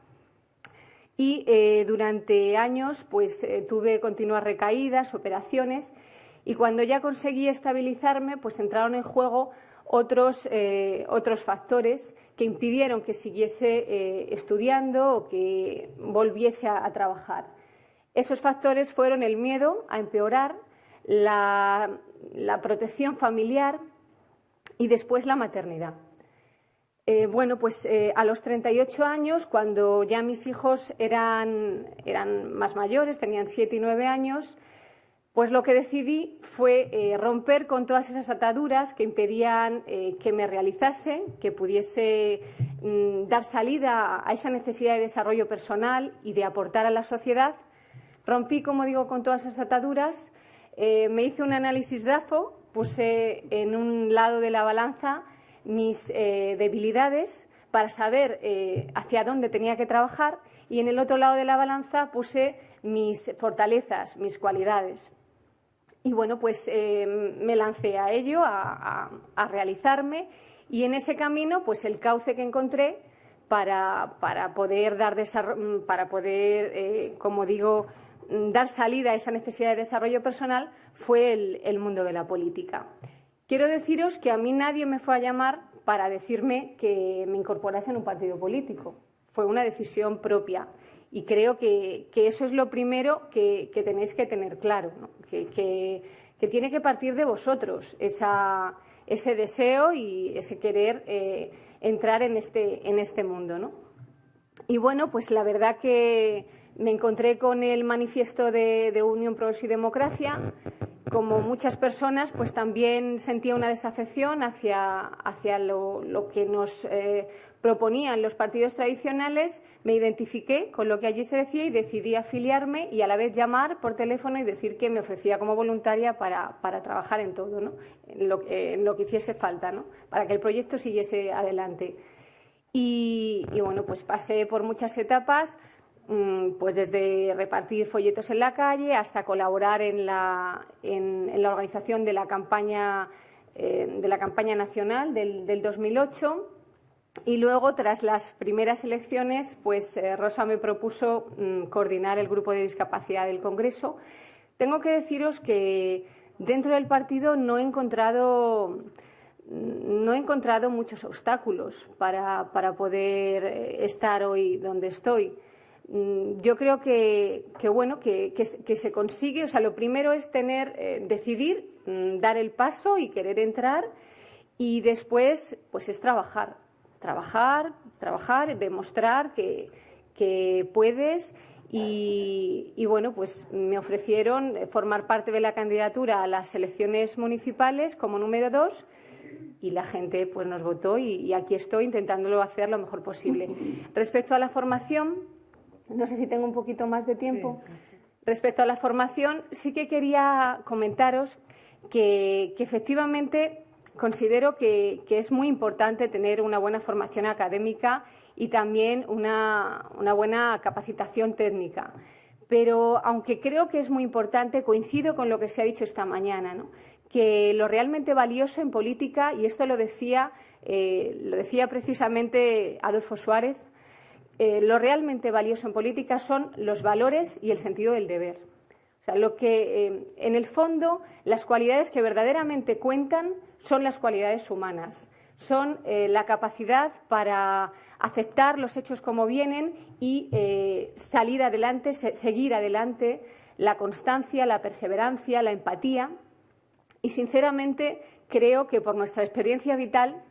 y durante años pues tuve continuas recaídas, operaciones y cuando ya conseguí estabilizarme pues entraron en juego otros factores que impidieron que siguiese estudiando o que volviese a trabajar. Esos factores fueron el miedo a empeorar, la protección familiar y después la maternidad. Bueno, pues a los 38 años, cuando ya mis hijos eran más mayores, tenían 7 y 9 años, pues lo que decidí fue romper con todas esas ataduras que impedían que me realizase, que pudiese dar salida a esa necesidad de desarrollo personal y de aportar a la sociedad. Rompí, como digo, con todas esas ataduras. Me hice un análisis DAFO, puse en un lado de la balanza mis debilidades para saber hacia dónde tenía que trabajar y en el otro lado de la balanza puse mis fortalezas, mis cualidades. Y bueno, pues me lancé a ello, a realizarme y en ese camino pues el cauce que encontré para poder como digo, dar salida a esa necesidad de desarrollo personal fue el mundo de la política. Quiero deciros que a mí nadie me fue a llamar para decirme que me incorporase en un partido político. Fue una decisión propia y creo que eso es lo primero que tenéis que tener claro, ¿no? Que tiene que partir de vosotros ese deseo y ese querer entrar en este mundo, ¿no? Y bueno, pues la verdad que me encontré con el manifiesto de Unión Progreso y Democracia. Como muchas personas, pues también sentía una desafección hacia lo que nos proponían los partidos tradicionales. Me identifiqué con lo que allí se decía y decidí afiliarme y a la vez llamar por teléfono y decir que me ofrecía como voluntaria para trabajar en todo, ¿no? En lo que hiciese falta, ¿no? Para que el proyecto siguiese adelante. Y bueno, pues pasé por muchas etapas, pues desde repartir folletos en la calle hasta colaborar en la organización de la campaña nacional del 2008 y luego, tras las primeras elecciones, pues Rosa me propuso coordinar el grupo de discapacidad del Congreso. Tengo que deciros que dentro del partido no he encontrado muchos obstáculos para poder estar hoy donde estoy. Yo creo que se consigue, o sea, lo primero es decidir, dar el paso y querer entrar y después pues es trabajar, demostrar que puedes y bueno, pues me ofrecieron formar parte de la candidatura a las elecciones municipales como número 2 y la gente pues nos votó y aquí estoy intentándolo hacer lo mejor posible. Respecto a la formación, no sé si tengo un poquito más de tiempo. Sí. Respecto a la formación, sí que quería comentaros que efectivamente considero que es muy importante tener una buena formación académica y también una buena capacitación técnica. Pero aunque creo que es muy importante, coincido con lo que se ha dicho esta mañana, ¿no? que lo realmente valioso en política, y esto lo decía precisamente Adolfo Suárez, lo realmente valioso en política son los valores y el sentido del deber. O sea, lo que, en el fondo, las cualidades que verdaderamente cuentan son las cualidades humanas, son la capacidad para aceptar los hechos como vienen y salir adelante, seguir adelante, la constancia, la perseverancia, la empatía. Y, sinceramente, creo que por nuestra experiencia vital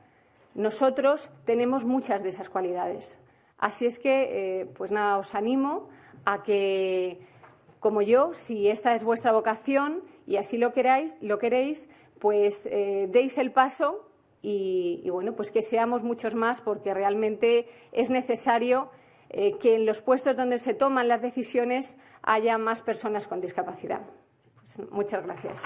nosotros tenemos muchas de esas cualidades. Así es que, pues nada, os animo a que, como yo, si esta es vuestra vocación y así lo queréis, pues deis el paso y bueno, pues que seamos muchos más, porque realmente es necesario que en los puestos donde se toman las decisiones haya más personas con discapacidad. Pues, muchas gracias.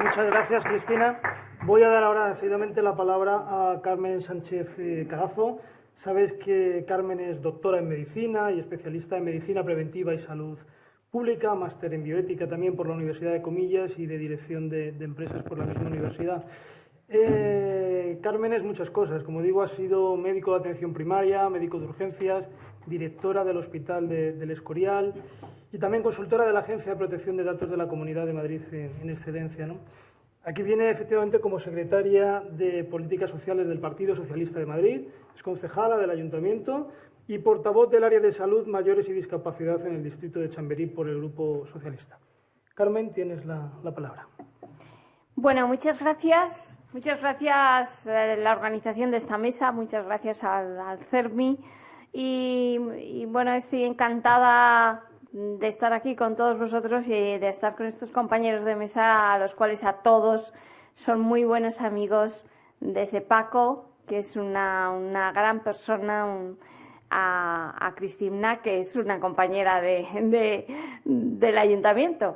Muchas gracias, Cristina. Voy a dar ahora seguidamente la palabra a Carmen Sánchez Carazo. Sabes que Carmen es doctora en medicina y especialista en medicina preventiva y salud pública, máster en bioética también por la Universidad de Comillas y de dirección de empresas por la misma universidad. Carmen es muchas cosas. Como digo, ha sido médico de atención primaria, médico de urgencias, directora del Hospital del Escorial y también consultora de la Agencia de Protección de Datos de la Comunidad de Madrid en excedencia, ¿no? Aquí viene efectivamente como secretaria de Políticas Sociales del Partido Socialista de Madrid, es concejala del Ayuntamiento y portavoz del área de salud, mayores y discapacidad en el distrito de Chamberí por el Grupo Socialista. Carmen, tienes la palabra. Bueno, muchas gracias. Muchas gracias a la organización de esta mesa, muchas gracias al CERMI y bueno, estoy encantada de estar aquí con todos vosotros y de estar con estos compañeros de mesa, a los cuales a todos son muy buenos amigos, desde Paco, que es una gran persona, a Cristina, que es una compañera del ayuntamiento.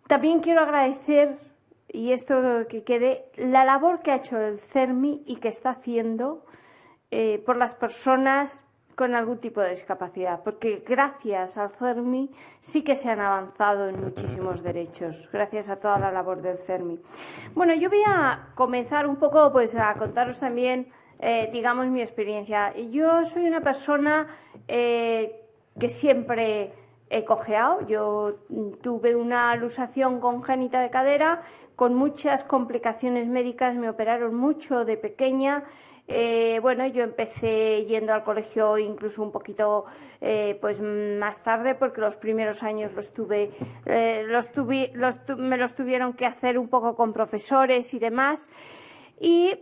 También quiero agradecer, y esto que quede, la labor que ha hecho el CERMI y que está haciendo por las personas con algún tipo de discapacidad, porque gracias al CERMI sí que se han avanzado en muchísimos derechos, gracias a toda la labor del CERMI. Bueno, yo voy a comenzar un poco pues a contaros también, digamos, mi experiencia. Yo soy una persona que siempre he cojeado. Yo tuve una luxación congénita de cadera con muchas complicaciones médicas, me operaron mucho de pequeña. Bueno, yo empecé yendo al colegio incluso un poquito pues más tarde, porque los primeros años me los tuvieron que hacer un poco con profesores y demás. Y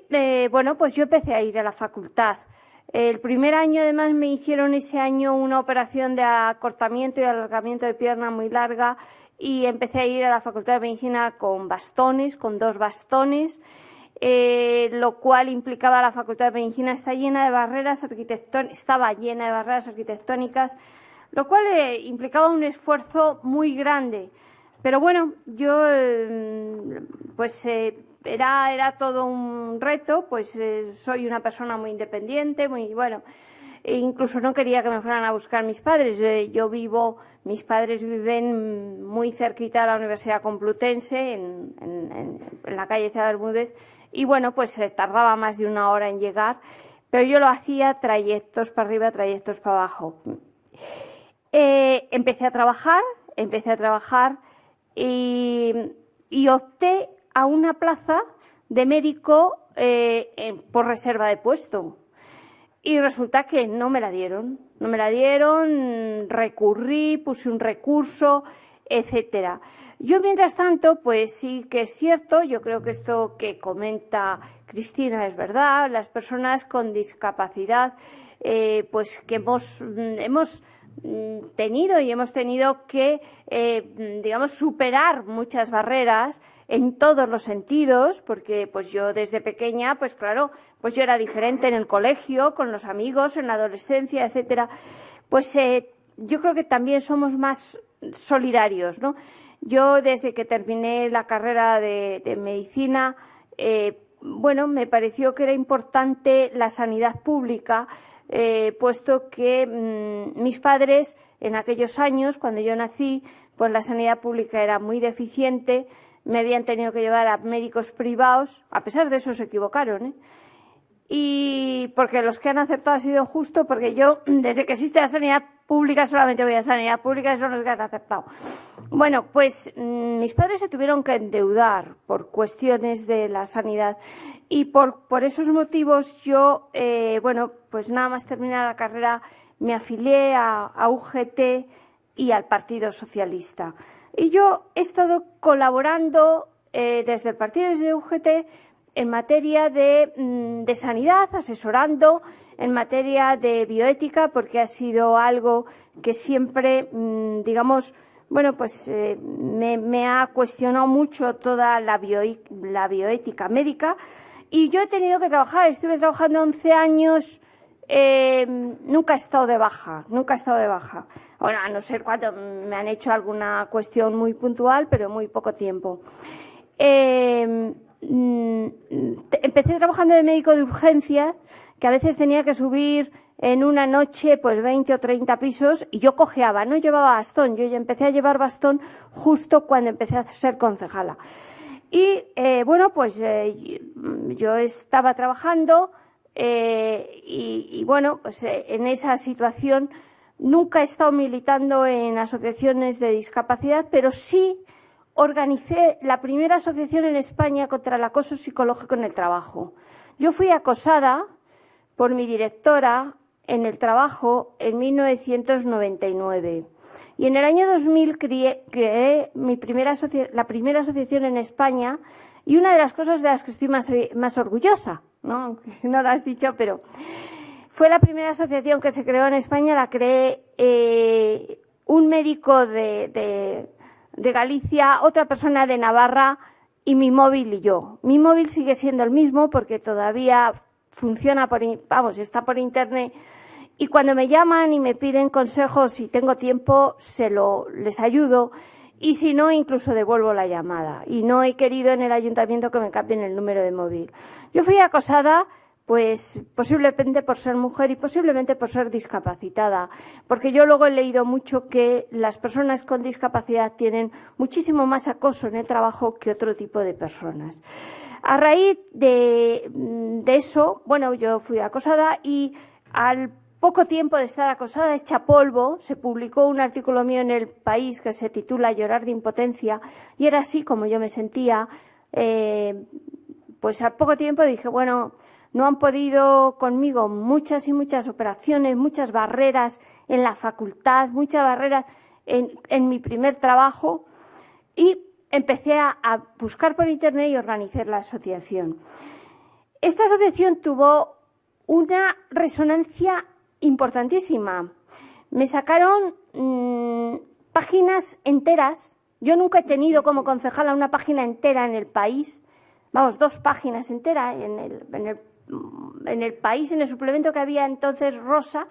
bueno, pues yo empecé a ir a la facultad. El primer año, además, me hicieron ese año una operación de acortamiento y alargamiento de pierna muy larga y empecé a ir a la Facultad de Medicina con bastones, con 2 bastones. Lo cual implicaba la Facultad de Medicina estaba llena de barreras arquitectónicas, lo cual implicaba un esfuerzo muy grande. Pero bueno, yo pues era todo un reto, pues soy una persona muy independiente, muy bueno. E incluso no quería que me fueran a buscar mis padres. Mis padres viven muy cerquita de la Universidad Complutense, en la calle Ciudad Bermúdez. Y bueno, pues tardaba más de 1 hora en llegar, pero yo lo hacía trayectos para arriba, trayectos para abajo. Empecé a trabajar y opté a una plaza de médico por reserva de puesto. Y resulta que no me la dieron, recurrí, puse un recurso, etcétera. Yo, mientras tanto, pues sí que es cierto, yo creo que esto que comenta Cristina es verdad, las personas con discapacidad, pues que hemos tenido que, digamos, superar muchas barreras en todos los sentidos, porque pues yo desde pequeña, pues claro, pues yo era diferente en el colegio, con los amigos, en la adolescencia, etcétera. Pues yo creo que también somos más solidarios, ¿no? Yo, desde que terminé la carrera de medicina, bueno, me pareció que era importante la sanidad pública, puesto que mis padres, en aquellos años, cuando yo nací, pues la sanidad pública era muy deficiente, me habían tenido que llevar a médicos privados, a pesar de eso se equivocaron, ¿eh? Y porque los que han acertado ha sido justo, porque yo, desde que existe la sanidad pública, solamente voy a sanidad pública y son los que han acertado. Bueno, pues mis padres se tuvieron que endeudar por cuestiones de la sanidad y por esos motivos yo, bueno, pues nada más terminar la carrera me afilié a UGT y al Partido Socialista. Y yo he estado colaborando desde el partido, desde UGT, en materia de sanidad, asesorando, en materia de bioética, porque ha sido algo que siempre, digamos, bueno, pues me ha cuestionado mucho toda la bioética médica. Y yo he tenido que trabajar, estuve trabajando 11 años, nunca he estado de baja, nunca he estado de baja. Bueno, a no ser cuando me han hecho alguna cuestión muy puntual, pero muy poco tiempo. Empecé trabajando de médico de urgencias, que a veces tenía que subir en una noche pues 20 o 30 pisos y yo cojeaba, no llevaba bastón, yo ya empecé a llevar bastón justo cuando empecé a ser concejala. Y bueno, pues yo estaba trabajando y bueno, pues en esa situación nunca he estado militando en asociaciones de discapacidad, pero sí organicé la primera asociación en España contra el acoso psicológico en el trabajo. Yo fui acosada por mi directora en el trabajo en 1999 y en el año 2000 creé la primera asociación en España y una de las cosas de las que estoy más orgullosa, ¿no? No lo has dicho, pero fue la primera asociación que se creó en España, la creé un médico de Galicia, otra persona de Navarra y mi móvil y yo. Mi móvil sigue siendo el mismo porque todavía funciona está por internet y cuando me llaman y me piden consejos, si tengo tiempo, les ayudo y si no, incluso devuelvo la llamada. Y no he querido en el ayuntamiento que me cambien el número de móvil. Yo fui acosada pues posiblemente por ser mujer y posiblemente por ser discapacitada, porque yo luego he leído mucho que las personas con discapacidad tienen muchísimo más acoso en el trabajo que otro tipo de personas. A raíz de eso, bueno, yo fui acosada y al poco tiempo de estar acosada, hecha polvo, se publicó un artículo mío en El País que se titula Llorar de impotencia y era así como yo me sentía. Pues al poco tiempo dije, bueno, no han podido conmigo muchas y muchas operaciones, muchas barreras en la facultad, muchas barreras en mi primer trabajo y empecé a buscar por internet y organizar la asociación. Esta asociación tuvo una resonancia importantísima. Me sacaron páginas enteras. Yo nunca he tenido como concejala una página entera en El País. Vamos, 2 páginas enteras en el País, en el suplemento que había entonces rosa,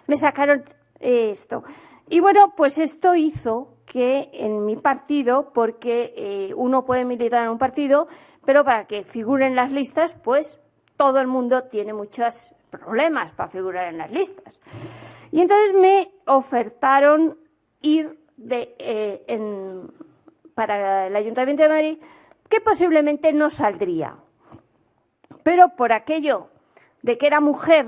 me sacaron esto. Y bueno, pues esto hizo que en mi partido, porque uno puede militar en un partido, pero para que figure en las listas, pues todo el mundo tiene muchos problemas para figurar en las listas. Y entonces me ofertaron ir para el Ayuntamiento de Madrid, que posiblemente no saldría. Pero por aquello de que era mujer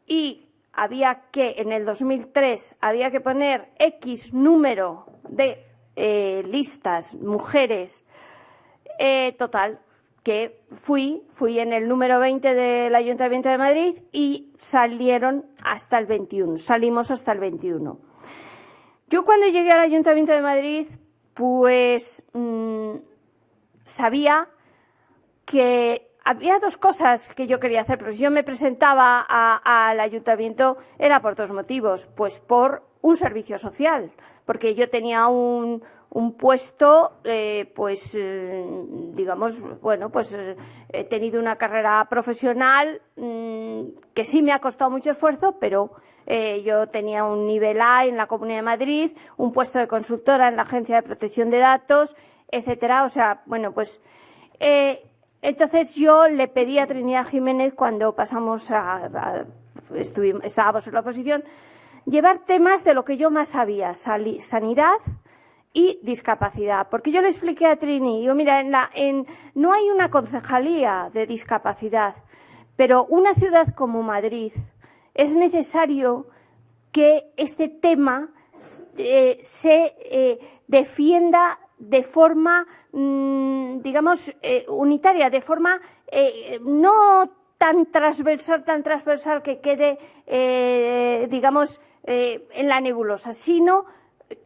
y en el 2003 había que poner X número de listas mujeres, total, que fui en el número 20 del Ayuntamiento de Madrid y salimos hasta el 21. Yo cuando llegué al Ayuntamiento de Madrid, pues sabía que había 2 cosas que yo quería hacer, pero si yo me presentaba al ayuntamiento era por 2 motivos. Pues por un servicio social, porque yo tenía un puesto, digamos, bueno, pues he tenido una carrera profesional que sí me ha costado mucho esfuerzo, pero yo tenía un nivel A en la Comunidad de Madrid, un puesto de consultora en la Agencia de Protección de Datos, etcétera. O sea, bueno, pues entonces yo le pedí a Trinidad Jiménez cuando pasamos estábamos en la oposición, llevar temas de lo que yo más sabía, sanidad y discapacidad. Porque yo le expliqué a Trini, digo, mira, no hay una concejalía de discapacidad, pero una ciudad como Madrid es necesario que este tema se defienda de forma, digamos, unitaria, de forma no tan transversal que quede, digamos, en la nebulosa, sino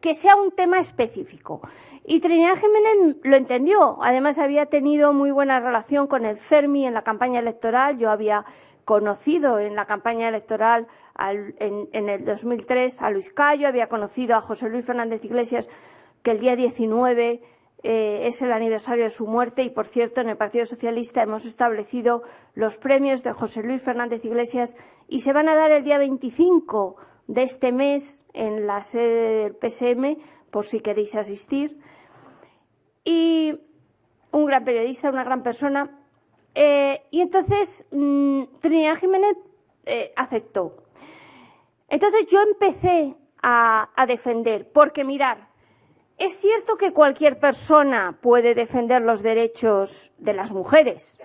que sea un tema específico. Y Trinidad Jiménez lo entendió. Además, había tenido muy buena relación con el CERMI en la campaña electoral. Yo había conocido en la campaña electoral en el 2003 a Luis Cayo, había conocido a José Luis Fernández Iglesias, que el día 19 es el aniversario de su muerte, y por cierto en el Partido Socialista hemos establecido los premios de José Luis Fernández Iglesias y se van a dar el día 25 de este mes en la sede del PSM, por si queréis asistir. Y un gran periodista, una gran persona. Y entonces Trinidad Jiménez aceptó. Entonces yo empecé a defender, porque mirar, es cierto que cualquier persona puede defender los derechos de las mujeres,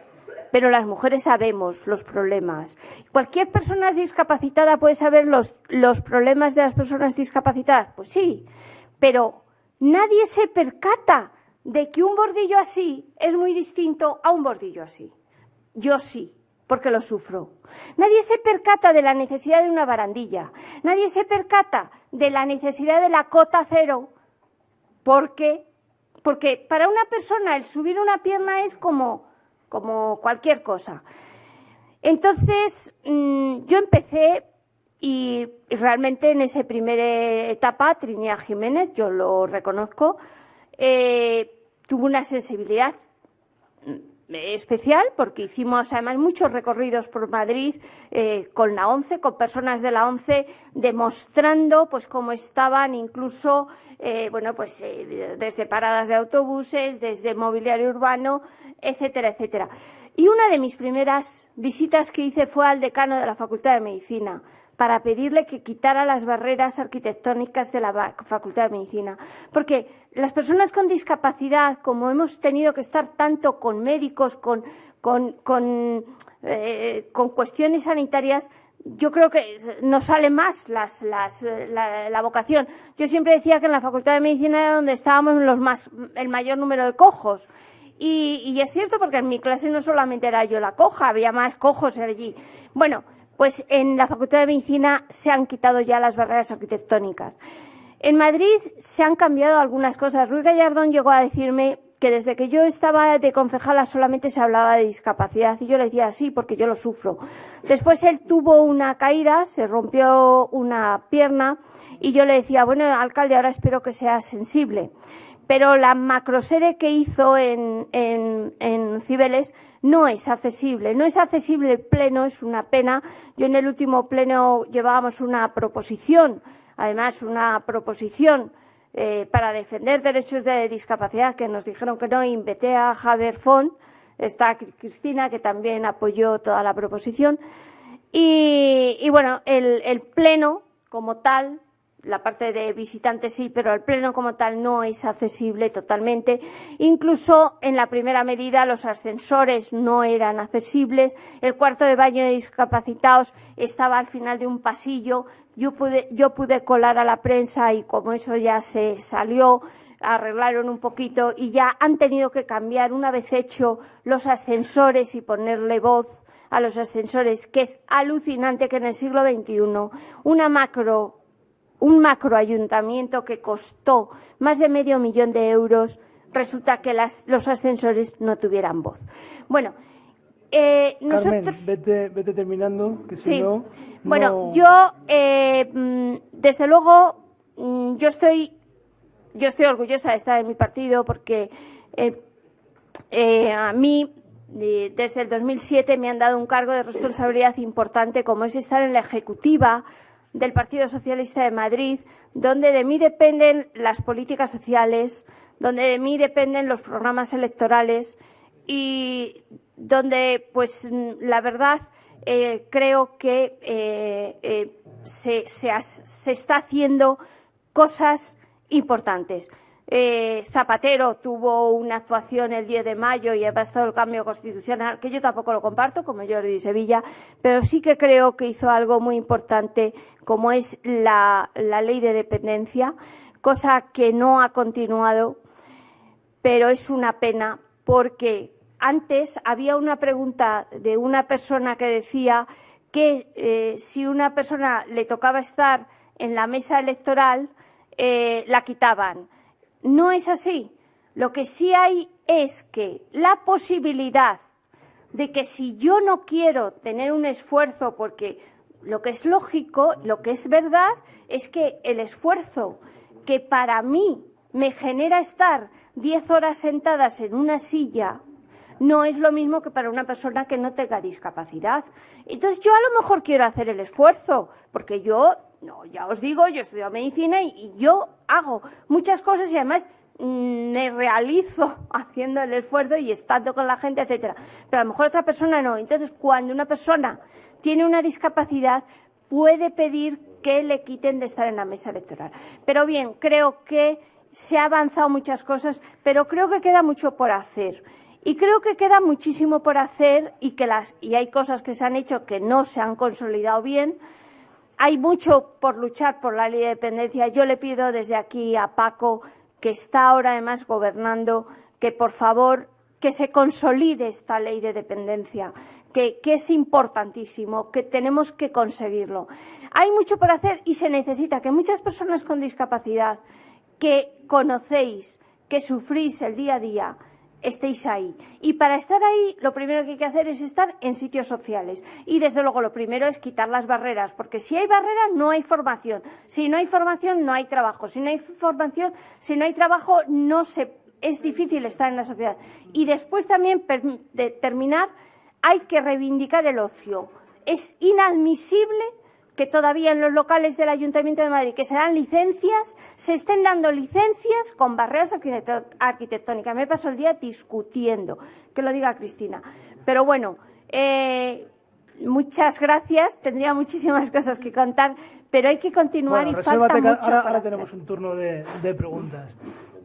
pero las mujeres sabemos los problemas. Cualquier persona discapacitada puede saber los problemas de las personas discapacitadas. Pues sí, pero nadie se percata de que un bordillo así es muy distinto a un bordillo así. Yo sí, porque lo sufro. Nadie se percata de la necesidad de una barandilla. Nadie se percata de la necesidad de la cota cero, porque para una persona el subir una pierna es como cualquier cosa. Entonces, yo empecé y realmente en esa primera etapa, Trinidad Jiménez, yo lo reconozco, tuvo una sensibilidad especial, porque hicimos además muchos recorridos por Madrid con la ONCE, con personas de la ONCE, demostrando pues cómo estaban incluso desde paradas de autobuses, desde mobiliario urbano, etcétera, etcétera. Y una de mis primeras visitas que hice fue al decano de la Facultad de Medicina, para pedirle que quitara las barreras arquitectónicas de la Facultad de Medicina. Porque las personas con discapacidad, como hemos tenido que estar tanto con médicos, con cuestiones sanitarias, yo creo que nos sale más la vocación. Yo siempre decía que en la Facultad de Medicina era donde estábamos el mayor número de cojos. Y es cierto, porque en mi clase no solamente era yo la coja, había más cojos allí. Bueno, pues en la Facultad de Medicina se han quitado ya las barreras arquitectónicas. En Madrid se han cambiado algunas cosas. Ruiz Gallardón llegó a decirme que desde que yo estaba de concejala solamente se hablaba de discapacidad, y yo le decía sí, porque yo lo sufro. Después él tuvo una caída, se rompió una pierna, y yo le decía, bueno, alcalde, ahora espero que sea sensible. Pero la macrosede que hizo en Cibeles no es accesible. No es accesible el pleno, es una pena. Yo en el último pleno llevábamos una proposición, además una proposición para defender derechos de discapacidad, que nos dijeron que no, invité a Javier Font, está Cristina, que también apoyó toda la proposición. Y bueno, el pleno como tal, la parte de visitantes sí, pero el pleno como tal no es accesible totalmente. Incluso en la primera medida los ascensores no eran accesibles, el cuarto de baño de discapacitados estaba al final de un pasillo. Yo pude colar a la prensa, y como eso ya se salió, arreglaron un poquito y ya han tenido que cambiar, una vez hecho, los ascensores y ponerle voz a los ascensores, que es alucinante que en el siglo XXI un macroayuntamiento que costó más de €500.000 resulta que los ascensores no tuvieran voz. Bueno, Carmen, vete terminando, que si sí. no... Bueno, yo, desde luego, yo estoy orgullosa de estar en mi partido, porque a mí, desde el 2007, me han dado un cargo de responsabilidad importante, como es estar en la ejecutiva del Partido Socialista de Madrid, donde de mí dependen las políticas sociales, donde de mí dependen los programas electorales, y donde, pues, la verdad creo que se está haciendo cosas importantes. Zapatero tuvo una actuación el 10 de mayo y ha pasado el cambio constitucional, que yo tampoco lo comparto, como Jordi Sevilla, pero sí que creo que hizo algo muy importante, como es la ley de dependencia, cosa que no ha continuado, pero es una pena porque antes había una pregunta de una persona que decía que si una persona le tocaba estar en la mesa electoral, la quitaban. No es así. Lo que sí hay es que la posibilidad de que si yo no quiero tener un esfuerzo, porque lo que es lógico, lo que es verdad, es que el esfuerzo que para mí me genera estar 10 horas sentadas en una silla no es lo mismo que para una persona que no tenga discapacidad. Entonces yo a lo mejor quiero hacer el esfuerzo, porque yo, no, ya os digo, yo estudio medicina y yo hago muchas cosas y además me realizo haciendo el esfuerzo y estando con la gente, etcétera. Pero a lo mejor otra persona no. Entonces, cuando una persona tiene una discapacidad, puede pedir que le quiten de estar en la mesa electoral. Pero bien, creo que se ha avanzado muchas cosas, pero creo que queda mucho por hacer. Y creo que queda muchísimo por hacer y hay cosas que se han hecho que no se han consolidado bien. Hay mucho por luchar por la ley de dependencia. Yo le pido desde aquí a Paco, que está ahora además gobernando, que por favor que se consolide esta ley de dependencia, que es importantísimo, que tenemos que conseguirlo. Hay mucho por hacer y se necesita que muchas personas con discapacidad que conocéis, que sufrís el día a día, estéis ahí. Y para estar ahí, lo primero que hay que hacer es estar en sitios sociales. Y desde luego lo primero es quitar las barreras, porque si hay barreras no hay formación. Si no hay formación no hay trabajo. Si no hay formación, si no hay trabajo es difícil estar en la sociedad. Y después también, de terminar, hay que reivindicar el ocio. Es inadmisible que todavía en los locales del Ayuntamiento de Madrid, que se dan licencias, se estén dando licencias con barreras arquitectónicas. Me paso el día discutiendo, que lo diga Cristina. Pero bueno, muchas gracias. Tendría muchísimas cosas que contar, pero hay que continuar y falta mucho. Ahora tenemos un turno de preguntas.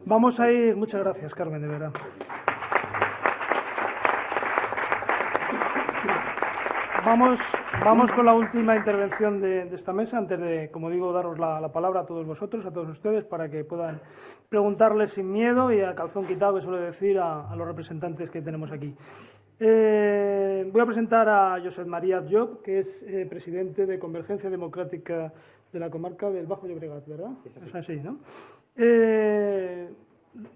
Vamos a ir. Muchas gracias, Carmen, de verdad. Vamos con la última intervención de esta mesa, antes de, como digo, daros la palabra a todos vosotros, a todos ustedes, para que puedan preguntarles sin miedo y a calzón quitado, que suele decir, a los representantes que tenemos aquí. Voy a presentar a Josep María Job, que es presidente de Convergencia Democrática de la comarca del Bajo Llobregat, ¿verdad? Es así, ¿no?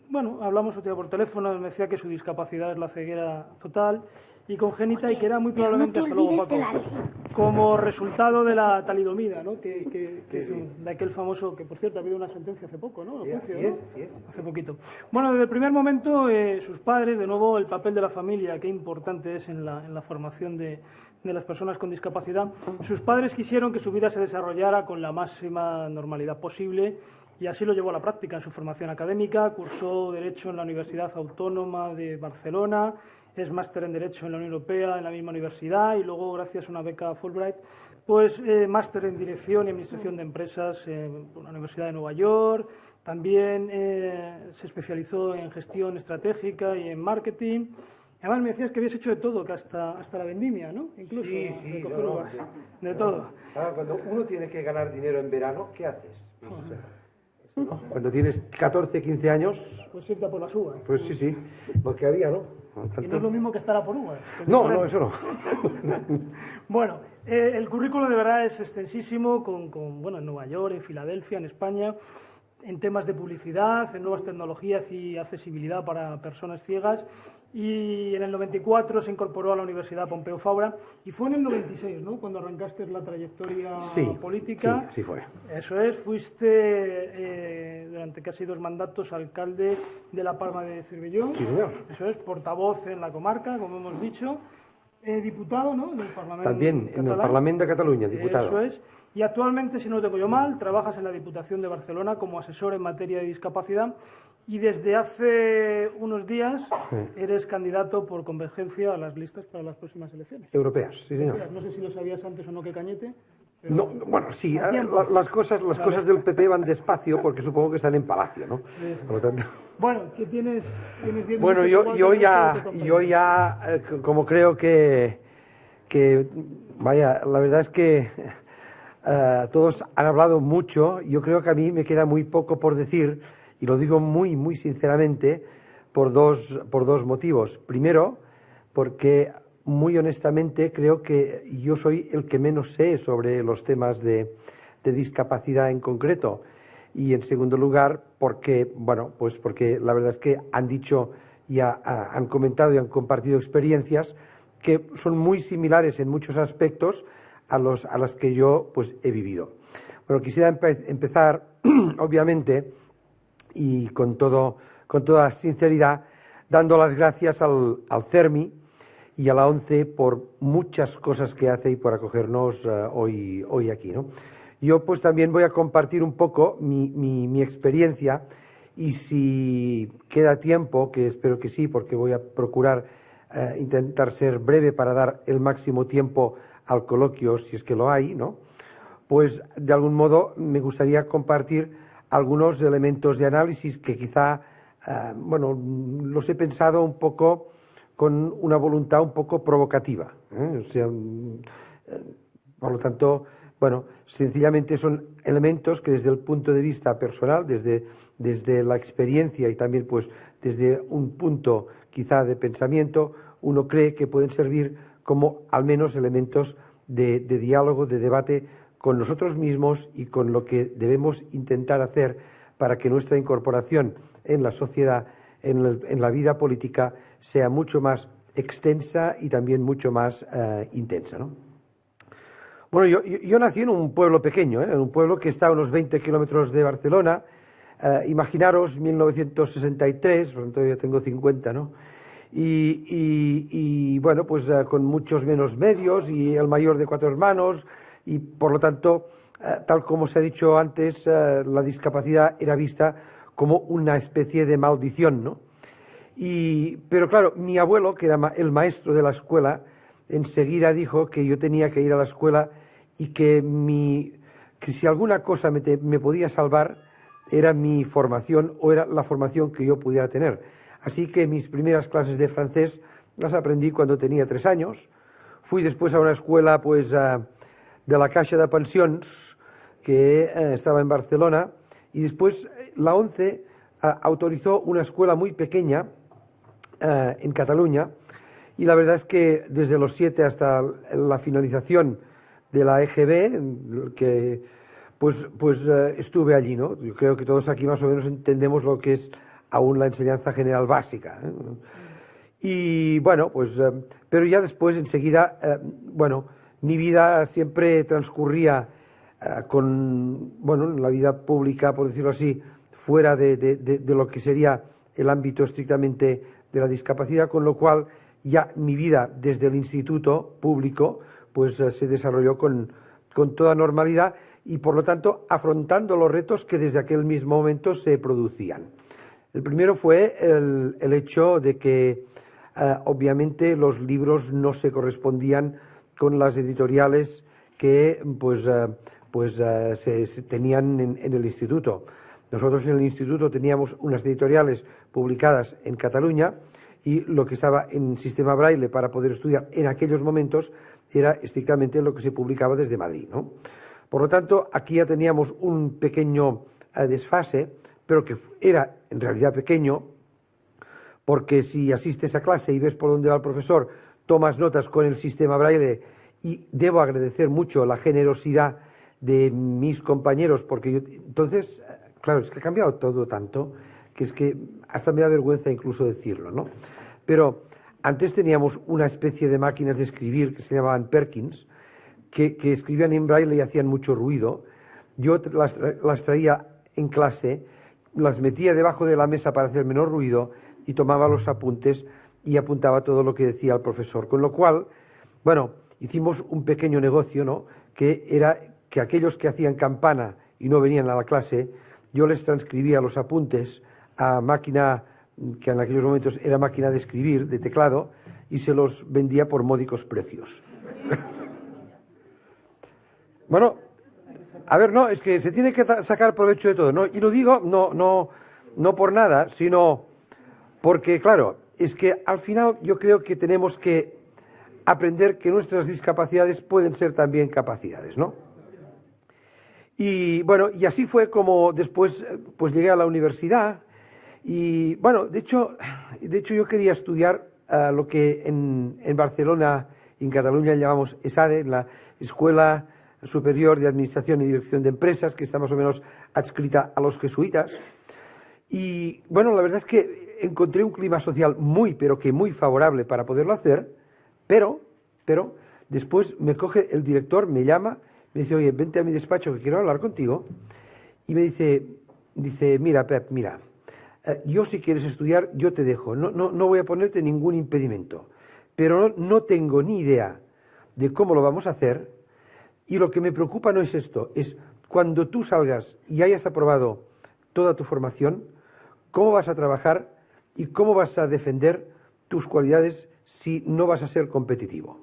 Bueno, hablamos otro día por teléfono, me decía que su discapacidad es la ceguera total y congénita. Oye, y que era muy probablemente, hasta luego, Paco, como resultado de la talidomida, ¿no? De aquel famoso, que por cierto ha habido una sentencia hace poco, ¿no? Sí, así es. Hace poquito. Bueno, desde el primer momento, sus padres, de nuevo, el papel de la familia, qué importante es en la formación de las personas con discapacidad. Sus padres quisieron que su vida se desarrollara con la máxima normalidad posible y así lo llevó a la práctica en su formación académica. Cursó Derecho en la Universidad Autónoma de Barcelona, es máster en Derecho en la Unión Europea, en la misma universidad, y luego, gracias a una beca Fulbright, pues máster en Dirección y Administración de Empresas por la Universidad de Nueva York. También se especializó en Gestión Estratégica y en Marketing. Además, me decías que habías hecho de todo, que hasta la vendimia, ¿no? Incluso sí, de todo. Ahora, cuando uno tiene que ganar dinero en verano, ¿qué haces? Cuando tienes 14, 15 años... Pues irte a por las uvas. Pues sí, lo que había, ¿no? Y no es lo mismo que estar a por uvas. No, eso no. Bueno, el currículo de verdad es extensísimo, bueno, en Nueva York, en Filadelfia, en España, en temas de publicidad, en nuevas tecnologías y accesibilidad para personas ciegas. Y en el 94 se incorporó a la Universidad Pompeu Fabra y fue en el 96, ¿no?, cuando arrancaste la trayectoria política. Sí, fue. Eso es, fuiste durante casi 2 mandatos alcalde de La Palma de Cervelló. Sí, señor. Eso es, portavoz en la comarca, como hemos dicho. diputado, ¿no? En el Parlamento También en el catalán. Parlamento de Cataluña, diputado. Eso es. Y actualmente, si no lo tengo yo mal, trabajas en la Diputación de Barcelona como asesor en materia de discapacidad y desde hace unos días eres candidato por Convergencia a las listas para las próximas elecciones. Europeas, sí, señor. No sé si lo sabías antes o no, que Cañete. Pero... No, bueno, sí, las cosas del PP van despacio porque supongo que están en Palacio, ¿no? Por lo tanto... Bueno, ¿qué tienes? Bueno, yo ya, como creo que, vaya, la verdad es que todos han hablado mucho. Yo creo que a mí me queda muy poco por decir, y lo digo muy, muy sinceramente, por dos motivos. Primero, porque muy honestamente creo que yo soy el que menos sé sobre los temas de discapacidad en concreto. Y en segundo lugar, porque, bueno, pues porque la verdad es que han dicho y han comentado y han compartido experiencias que son muy similares en muchos aspectos a las que yo pues he vivido. Bueno, quisiera empezar, obviamente, y con toda sinceridad, dando las gracias al CERMI y a la ONCE por muchas cosas que hace y por acogernos hoy aquí, ¿no? Yo pues también voy a compartir un poco mi experiencia y si queda tiempo, que espero que sí, porque voy a procurar intentar ser breve para dar el máximo tiempo al coloquio, si es que lo hay, ¿no? Pues de algún modo me gustaría compartir algunos elementos de análisis que quizá, bueno, los he pensado un poco con una voluntad un poco provocativa, ¿eh? O sea, por lo tanto, bueno, sencillamente son elementos que desde el punto de vista personal, desde la experiencia y también pues desde un punto quizá de pensamiento, uno cree que pueden servir como al menos elementos de diálogo, de debate con nosotros mismos y con lo que debemos intentar hacer para que nuestra incorporación en la sociedad, en la vida política, sea mucho más extensa y también mucho más intensa, ¿no? Bueno, yo nací en un pueblo pequeño, en un pueblo que está a unos 20 kilómetros de Barcelona. Imaginaros, 1963, por lo tanto ya tengo 50, ¿no? Y bueno, pues con muchos menos medios y el mayor de 4 hermanos y por lo tanto, tal como se ha dicho antes, la discapacidad era vista como una especie de maldición, ¿no? Pero claro, mi abuelo, que era el maestro de la escuela, enseguida dijo que yo tenía que ir a la escuela y que si alguna cosa me podía salvar era mi formación o era la formación que yo pudiera tener. Así que mis primeras clases de francés las aprendí cuando tenía 3 años. Fui después a una escuela pues de la Caixa de Pensions que estaba en Barcelona y después la ONCE autorizó una escuela muy pequeña en Cataluña. Y la verdad es que desde los 7 hasta la finalización de la EGB, que pues estuve allí, ¿no? Yo creo que todos aquí más o menos entendemos lo que es aún la enseñanza general básica, ¿eh? Y bueno, pues, pero ya después, enseguida, bueno, mi vida siempre transcurría bueno, la vida pública, por decirlo así, fuera de lo que sería el ámbito estrictamente de la discapacidad, con lo cual ya mi vida desde el instituto público pues se desarrolló con toda normalidad y por lo tanto afrontando los retos que desde aquel mismo momento se producían. El primero fue el hecho de que obviamente los libros no se correspondían con las editoriales que se tenían en el instituto. Nosotros en el instituto teníamos unas editoriales publicadas en Cataluña y lo que estaba en sistema braille para poder estudiar en aquellos momentos era estrictamente lo que se publicaba desde Madrid, ¿no? Por lo tanto, aquí ya teníamos un pequeño desfase, pero que era en realidad pequeño, porque si asistes a clase y ves por dónde va el profesor, tomas notas con el sistema braille y debo agradecer mucho la generosidad de mis compañeros, porque yo, entonces, claro, es que ha cambiado todo tanto que es que hasta me da vergüenza incluso decirlo, ¿no? Pero antes teníamos una especie de máquinas de escribir que se llamaban Perkins, que escribían en braille y hacían mucho ruido. Yo las traía en clase, las metía debajo de la mesa para hacer menos ruido y tomaba los apuntes y apuntaba todo lo que decía el profesor. Con lo cual, Bueno, hicimos un pequeño negocio, ¿no? Que era que aquellos que hacían campana y no venían a la clase, yo les transcribía los apuntes a máquina, que en aquellos momentos era máquina de escribir, de teclado, y se los vendía por módicos precios. Bueno, a ver, no, es que se tiene que sacar provecho de todo, ¿no? Y lo digo no por nada, sino porque, claro, es que al final yo creo que tenemos que aprender que nuestras discapacidades pueden ser también capacidades, ¿no? Y bueno, y así fue como después pues llegué a la universidad y bueno, de hecho yo quería estudiar lo que en Barcelona y en Cataluña llamamos ESADE, la Escuela Superior de Administración y Dirección de Empresas, que está más o menos adscrita a los jesuitas. Y bueno, la verdad es que encontré un clima social muy, pero que muy favorable para poderlo hacer, pero después me coge el director, me llama, me dice, oye, vente a mi despacho que quiero hablar contigo, y me dice, mira, Pep, mira, yo si quieres estudiar, yo te dejo, no voy a ponerte ningún impedimento, pero no tengo ni idea de cómo lo vamos a hacer, y lo que me preocupa no es esto, es cuando tú salgas y hayas aprobado toda tu formación, cómo vas a trabajar y cómo vas a defender tus cualidades si no vas a ser competitivo.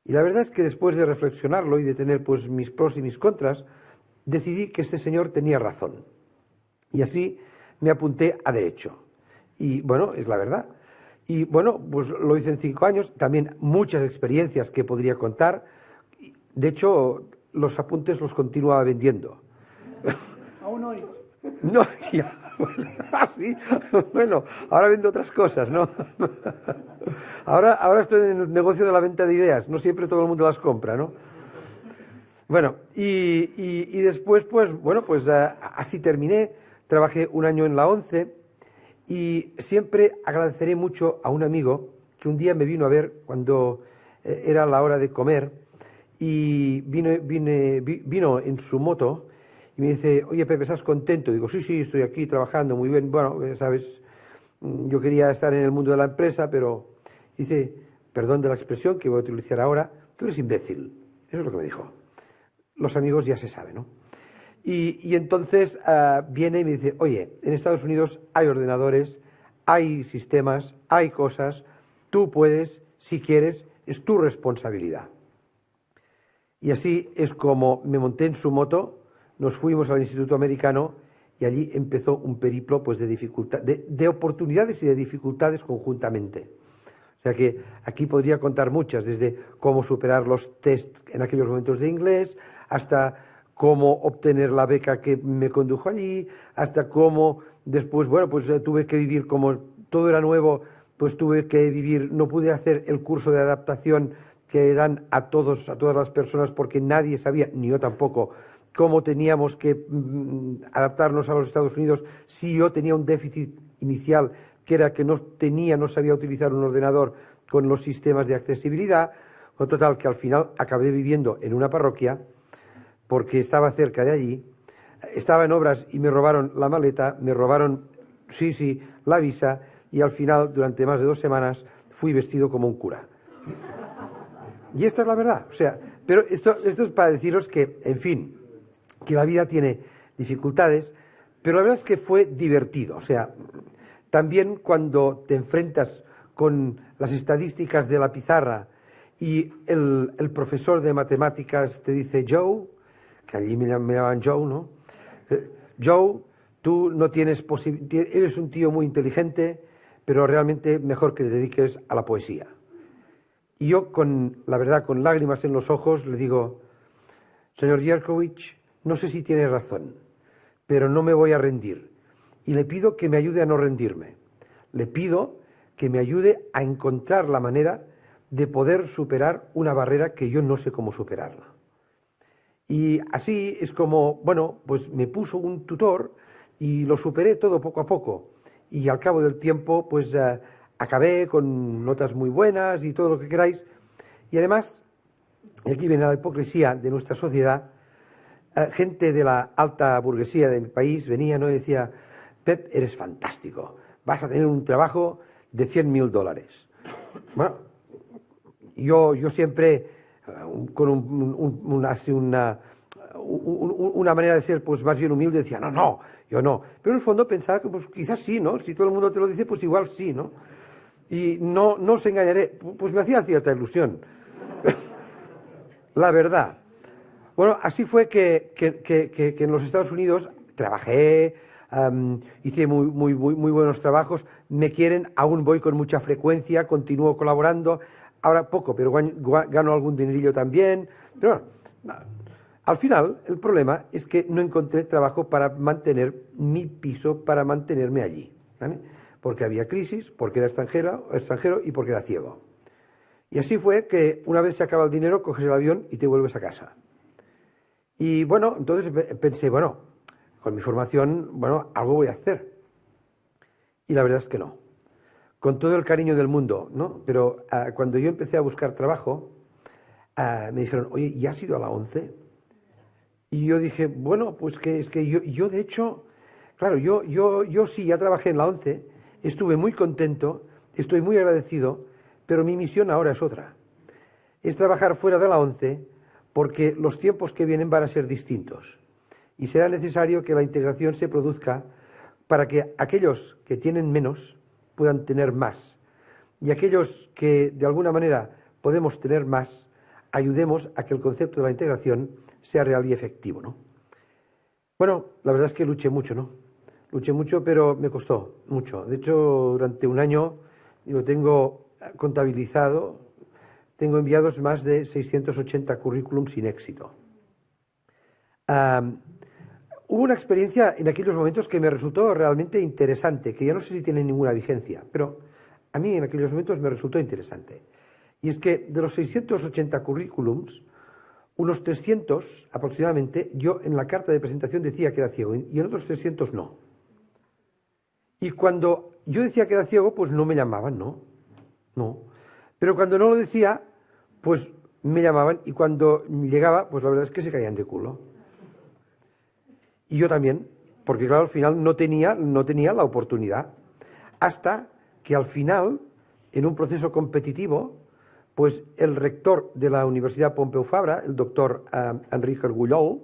Y la verdad es que después de reflexionarlo y de tener pues mis pros y mis contras, decidí que este señor tenía razón. Y así me apunté a Derecho. Y bueno, es la verdad. Y bueno, pues lo hice en 5 años, también muchas experiencias que podría contar. De hecho, los apuntes los continuaba vendiendo. Aún hoy. No, ya. Sí, bueno, ahora vendo otras cosas, ¿no? Ahora estoy en el negocio de la venta de ideas, no siempre todo el mundo las compra, ¿no? Bueno, y después, pues, bueno, pues así terminé, trabajé 1 año en la ONCE y siempre agradeceré mucho a un amigo que un día me vino a ver cuando era la hora de comer y vino en su moto. Y me dice, oye, Pepe, ¿estás contento? Digo, sí, estoy aquí trabajando muy bien. Bueno, sabes, yo quería estar en el mundo de la empresa, pero dice, perdón de la expresión que voy a utilizar ahora, tú eres imbécil. Eso es lo que me dijo. Los amigos ya se sabe, ¿no? Y entonces viene y me dice, oye, en Estados Unidos hay ordenadores, hay sistemas, hay cosas, tú puedes, si quieres, es tu responsabilidad. Y así es como me monté en su moto. Nos fuimos al Instituto Americano y allí empezó un periplo pues, de oportunidades y de dificultades conjuntamente. O sea que aquí podría contar muchas, desde cómo superar los test en aquellos momentos de inglés, hasta cómo obtener la beca que me condujo allí, hasta cómo después, bueno, pues tuve que vivir, como todo era nuevo, pues tuve que vivir, no pude hacer el curso de adaptación que dan a todas las personas porque nadie sabía, ni yo tampoco, cómo teníamos que adaptarnos a los Estados Unidos si yo tenía un déficit inicial, que era que no sabía utilizar un ordenador con los sistemas de accesibilidad, con total que al final acabé viviendo en una parroquia porque estaba cerca de allí, estaba en obras y me robaron la maleta, me robaron, la visa y al final, durante más de 2 semanas, fui vestido como un cura. Y esta es la verdad, o sea, pero esto es para deciros que, en fin, que la vida tiene dificultades, pero la verdad es que fue divertido. O sea, también cuando te enfrentas con las estadísticas de la pizarra y el profesor de matemáticas te dice, Joe, que allí me llamaban Joe, ¿no? Joe, tú no tienes eres un tío muy inteligente, pero realmente mejor que te dediques a la poesía. Y yo, la verdad, con lágrimas en los ojos, le digo, señor Jerkovich, no sé si tiene razón, pero no me voy a rendir. Y le pido que me ayude a no rendirme. Le pido que me ayude a encontrar la manera de poder superar una barrera que yo no sé cómo superarla. Y así es como, bueno, pues me puso un tutor y lo superé todo poco a poco. Y al cabo del tiempo, pues acabé con notas muy buenas y todo lo que queráis. Y además, aquí viene la hipocresía de nuestra sociedad. Gente de la alta burguesía de mi país venía, ¿no? Y decía, Pep, eres fantástico, vas a tener un trabajo de $100.000. Bueno, yo siempre, con una manera de ser pues más bien humilde, decía, no, yo no. Pero en el fondo pensaba que pues quizás sí, ¿no? Si todo el mundo te lo dice, pues igual sí, ¿no? Y no os engañaré, pues me hacía cierta ilusión. La verdad. Bueno, así fue que en los Estados Unidos trabajé, hice muy buenos trabajos, me quieren, aún voy con mucha frecuencia, continúo colaborando, ahora poco, pero gano algún dinerillo también. Pero bueno, al final el problema es que no encontré trabajo para mantener mi piso, para mantenerme allí, ¿vale? Porque había crisis, porque era extranjero y porque era ciego. Y así fue que una vez se acaba el dinero, coges el avión y te vuelves a casa. Y bueno, entonces pensé, bueno, con mi formación, bueno, algo voy a hacer. Y la verdad es que no. Con todo el cariño del mundo, ¿no? Pero cuando yo empecé a buscar trabajo, me dijeron, oye, ¿ya has ido a la ONCE? Y yo dije, bueno, pues que es que yo de hecho, claro, yo sí, ya trabajé en la ONCE, estuve muy contento, estoy muy agradecido, pero mi misión ahora es otra. Es trabajar fuera de la ONCE porque los tiempos que vienen van a ser distintos. Y será necesario que la integración se produzca para que aquellos que tienen menos puedan tener más. Y aquellos que de alguna manera podemos tener más, ayudemos a que el concepto de la integración sea real y efectivo, ¿no? Bueno, la verdad es que luché mucho, ¿no? Luché mucho, pero me costó mucho. De hecho, durante un año, lo tengo contabilizado, tengo enviados más de 680 currículums sin éxito. Hubo una experiencia en aquellos momentos que me resultó realmente interesante, que ya no sé si tiene ninguna vigencia, pero a mí en aquellos momentos me resultó interesante. Y es que de los 680 currículums, unos 300 aproximadamente, yo en la carta de presentación decía que era ciego y en otros 300 no. Y cuando yo decía que era ciego, pues no me llamaban, no. Pero cuando no lo decía, pues me llamaban y cuando llegaba, pues la verdad es que se caían de culo. Y yo también, porque claro, al final no tenía la oportunidad. Hasta que al final, en un proceso competitivo, pues el rector de la Universidad Pompeu Fabra, el doctor Enrique Argullol,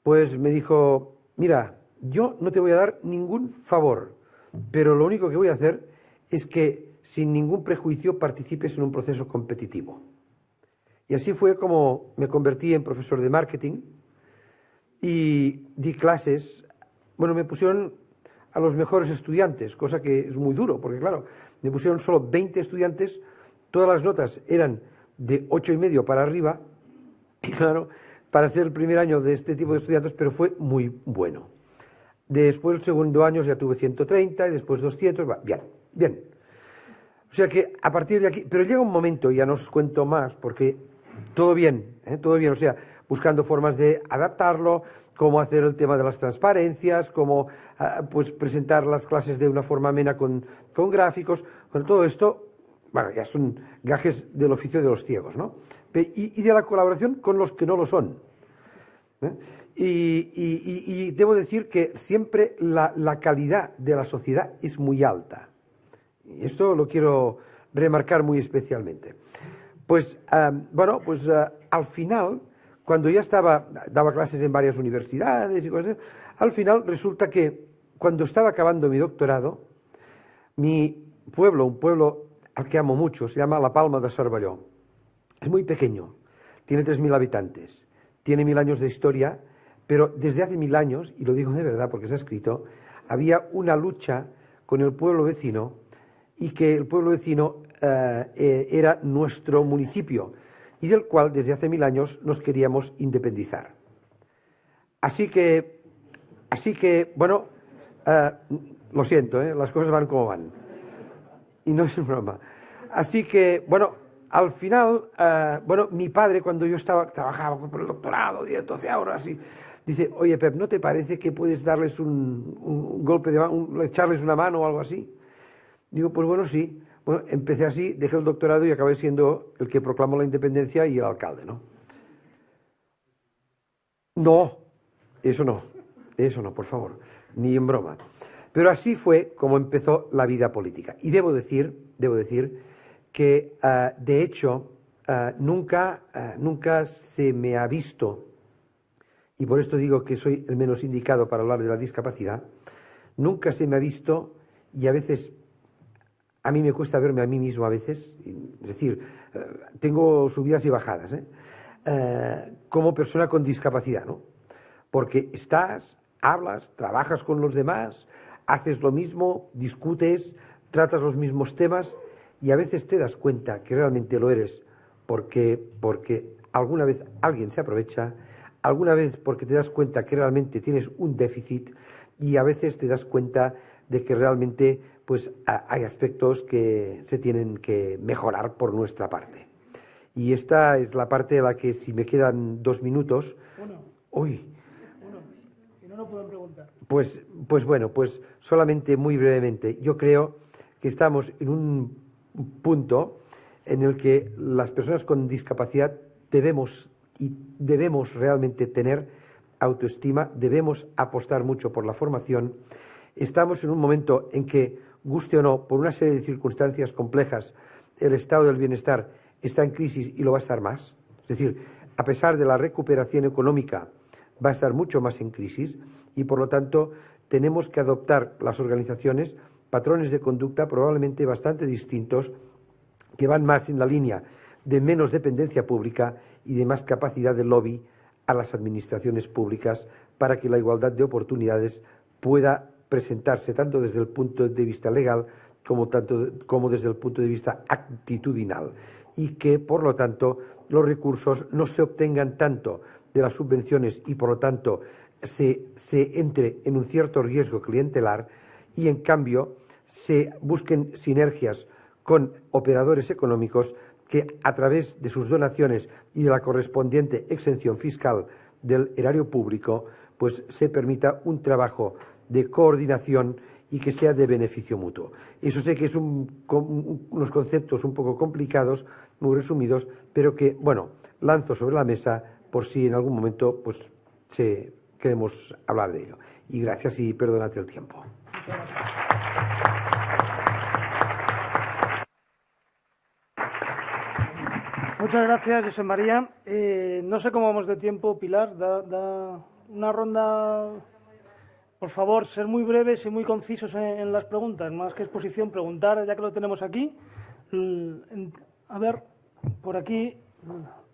pues me dijo, mira, yo no te voy a dar ningún favor, pero lo único que voy a hacer es que sin ningún prejuicio participes en un proceso competitivo. Y así fue como me convertí en profesor de marketing y di clases. Bueno, me pusieron a los mejores estudiantes, cosa que es muy duro, porque claro, me pusieron solo 20 estudiantes, todas las notas eran de 8,5 para arriba, y claro, para ser el primer año de este tipo de estudiantes, pero fue muy bueno. Después, el segundo año ya tuve 130 y después 200, bien. O sea que a partir de aquí, pero llega un momento, ya no os cuento más, porque todo bien, o sea, buscando formas de adaptarlo, cómo hacer el tema de las transparencias, cómo pues presentar las clases de una forma amena con gráficos, bueno, todo esto, bueno, ya son gajes del oficio de los ciegos, ¿no? Y de la colaboración con los que no lo son. Y debo decir que siempre la calidad de la sociedad es muy alta. Y esto lo quiero remarcar muy especialmente. Pues, al final, cuando ya daba clases en varias universidades y cosas, al final resulta que cuando estaba acabando mi doctorado, mi pueblo, un pueblo al que amo mucho, se llama La Palma de Cervelló. Es muy pequeño, tiene 3.000 habitantes, tiene 1.000 años de historia, pero desde hace 1.000 años, y lo digo de verdad porque se ha escrito, había una lucha con el pueblo vecino y que el pueblo vecino era nuestro municipio y del cual desde hace 1.000 años nos queríamos independizar. Así que bueno, lo siento, las cosas van como van. Y no es broma. Así que, bueno, al final, mi padre, cuando yo trabajaba por el doctorado, 10, 12 horas, y dice, oye, Pep, ¿no te parece que puedes darles un golpe de mano, echarles una mano o algo así? Digo, pues bueno, sí. Bueno, empecé así, dejé el doctorado y acabé siendo el que proclamó la independencia y el alcalde, ¿no? No, eso no, por favor, ni en broma. Pero así fue como empezó la vida política. Y debo decir que, de hecho, nunca se me ha visto, y por esto digo que soy el menos indicado para hablar de la discapacidad, nunca se me ha visto, y a veces a mí me cuesta verme a mí mismo a veces, es decir, tengo subidas y bajadas, como persona con discapacidad, ¿no? Porque hablas, trabajas con los demás, haces lo mismo, discutes, tratas los mismos temas y a veces te das cuenta que realmente lo eres porque alguna vez alguien se aprovecha, alguna vez porque te das cuenta que realmente tienes un déficit y a veces te das cuenta de que realmente pues hay aspectos que se tienen que mejorar por nuestra parte. Y esta es la parte de la que, si me quedan 2 minutos... Si no, no pueden preguntar. Pues bueno, pues solamente muy brevemente. Yo creo que estamos en un punto en el que las personas con discapacidad debemos realmente tener autoestima, debemos apostar mucho por la formación. Estamos en un momento en que, guste o no, por una serie de circunstancias complejas, el estado del bienestar está en crisis y lo va a estar más. Es decir, a pesar de la recuperación económica, va a estar mucho más en crisis y, por lo tanto, tenemos que adoptar las organizaciones patrones de conducta probablemente bastante distintos, que van más en la línea de menos dependencia pública y de más capacidad de lobby a las administraciones públicas para que la igualdad de oportunidades pueda presentarse tanto desde el punto de vista legal como desde el punto de vista actitudinal, y que, por lo tanto, los recursos no se obtengan tanto de las subvenciones y, por lo tanto, se entre en un cierto riesgo clientelar y, en cambio, se busquen sinergias con operadores económicos que, a través de sus donaciones y de la correspondiente exención fiscal del erario público, pues se permita un trabajo de coordinación y que sea de beneficio mutuo. Eso sé que es unos conceptos un poco complicados, muy resumidos, pero que, bueno, lanzo sobre la mesa por si en algún momento pues queremos hablar de ello. Y gracias y perdónate el tiempo. Muchas gracias, José María. No sé cómo vamos de tiempo, Pilar. Da una ronda, por favor, ser muy breves y muy concisos en las preguntas, más que exposición, preguntar, ya que lo tenemos aquí. A ver, por aquí,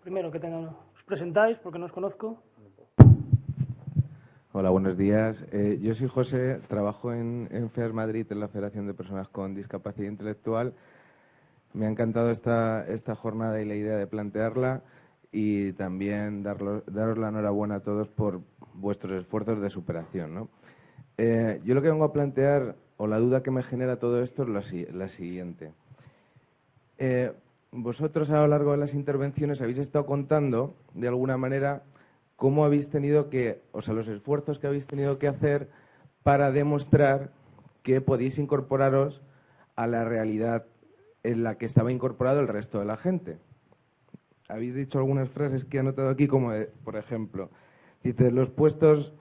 primero que os presentáis, porque no os conozco. Hola, buenos días. Yo soy José, trabajo en FEAS Madrid, en la Federación de Personas con Discapacidad Intelectual. Me ha encantado esta jornada y la idea de plantearla, y también daros la enhorabuena a todos por vuestros esfuerzos de superación, ¿no? Yo lo que vengo a plantear, o la duda que me genera todo esto, es la siguiente. Vosotros, a lo largo de las intervenciones, habéis estado contando, de alguna manera, cómo habéis tenido que, o sea, los esfuerzos que habéis tenido que hacer para demostrar que podéis incorporaros a la realidad en la que estaba incorporado el resto de la gente. Habéis dicho algunas frases que he anotado aquí, como, por ejemplo, dice, los puestos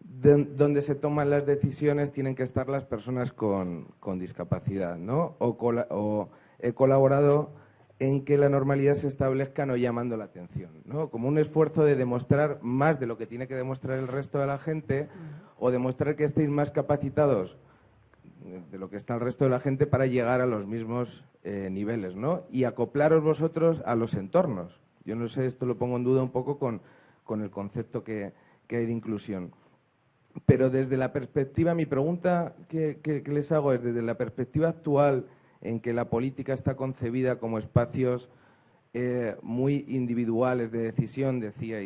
donde se toman las decisiones tienen que estar las personas con discapacidad, ¿no? O he colaborado en que la normalidad se establezca no llamando la atención, ¿no? Como un esfuerzo de demostrar más de lo que tiene que demostrar el resto de la gente, o demostrar que estéis más capacitados de lo que está el resto de la gente para llegar a los mismos niveles, ¿no? Y acoplaros vosotros a los entornos. Yo no sé, esto lo pongo en duda un poco con el concepto que hay de inclusión. Pero desde la perspectiva, mi pregunta que les hago es, desde la perspectiva actual, en que la política está concebida como espacios muy individuales de decisión, decía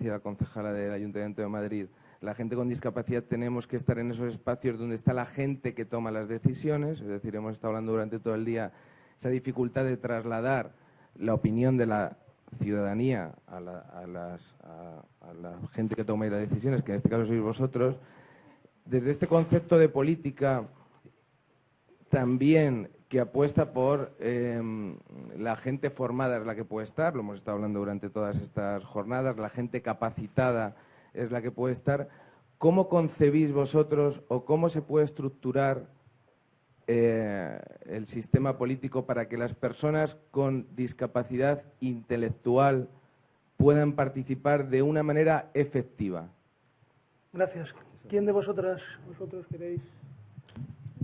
la concejala del Ayuntamiento de Madrid, la gente con discapacidad tenemos que estar en esos espacios donde está la gente que toma las decisiones, es decir, hemos estado hablando durante todo el día esa dificultad de trasladar la opinión de la ciudadanía a la gente que toma las decisiones, que en este caso sois vosotros. Desde este concepto de política también que apuesta por la gente formada es la que puede estar, lo hemos estado hablando durante todas estas jornadas, la gente capacitada es la que puede estar. ¿Cómo concebís vosotros o cómo se puede estructurar el sistema político para que las personas con discapacidad intelectual puedan participar de una manera efectiva? Gracias. ¿Quién de vosotros queréis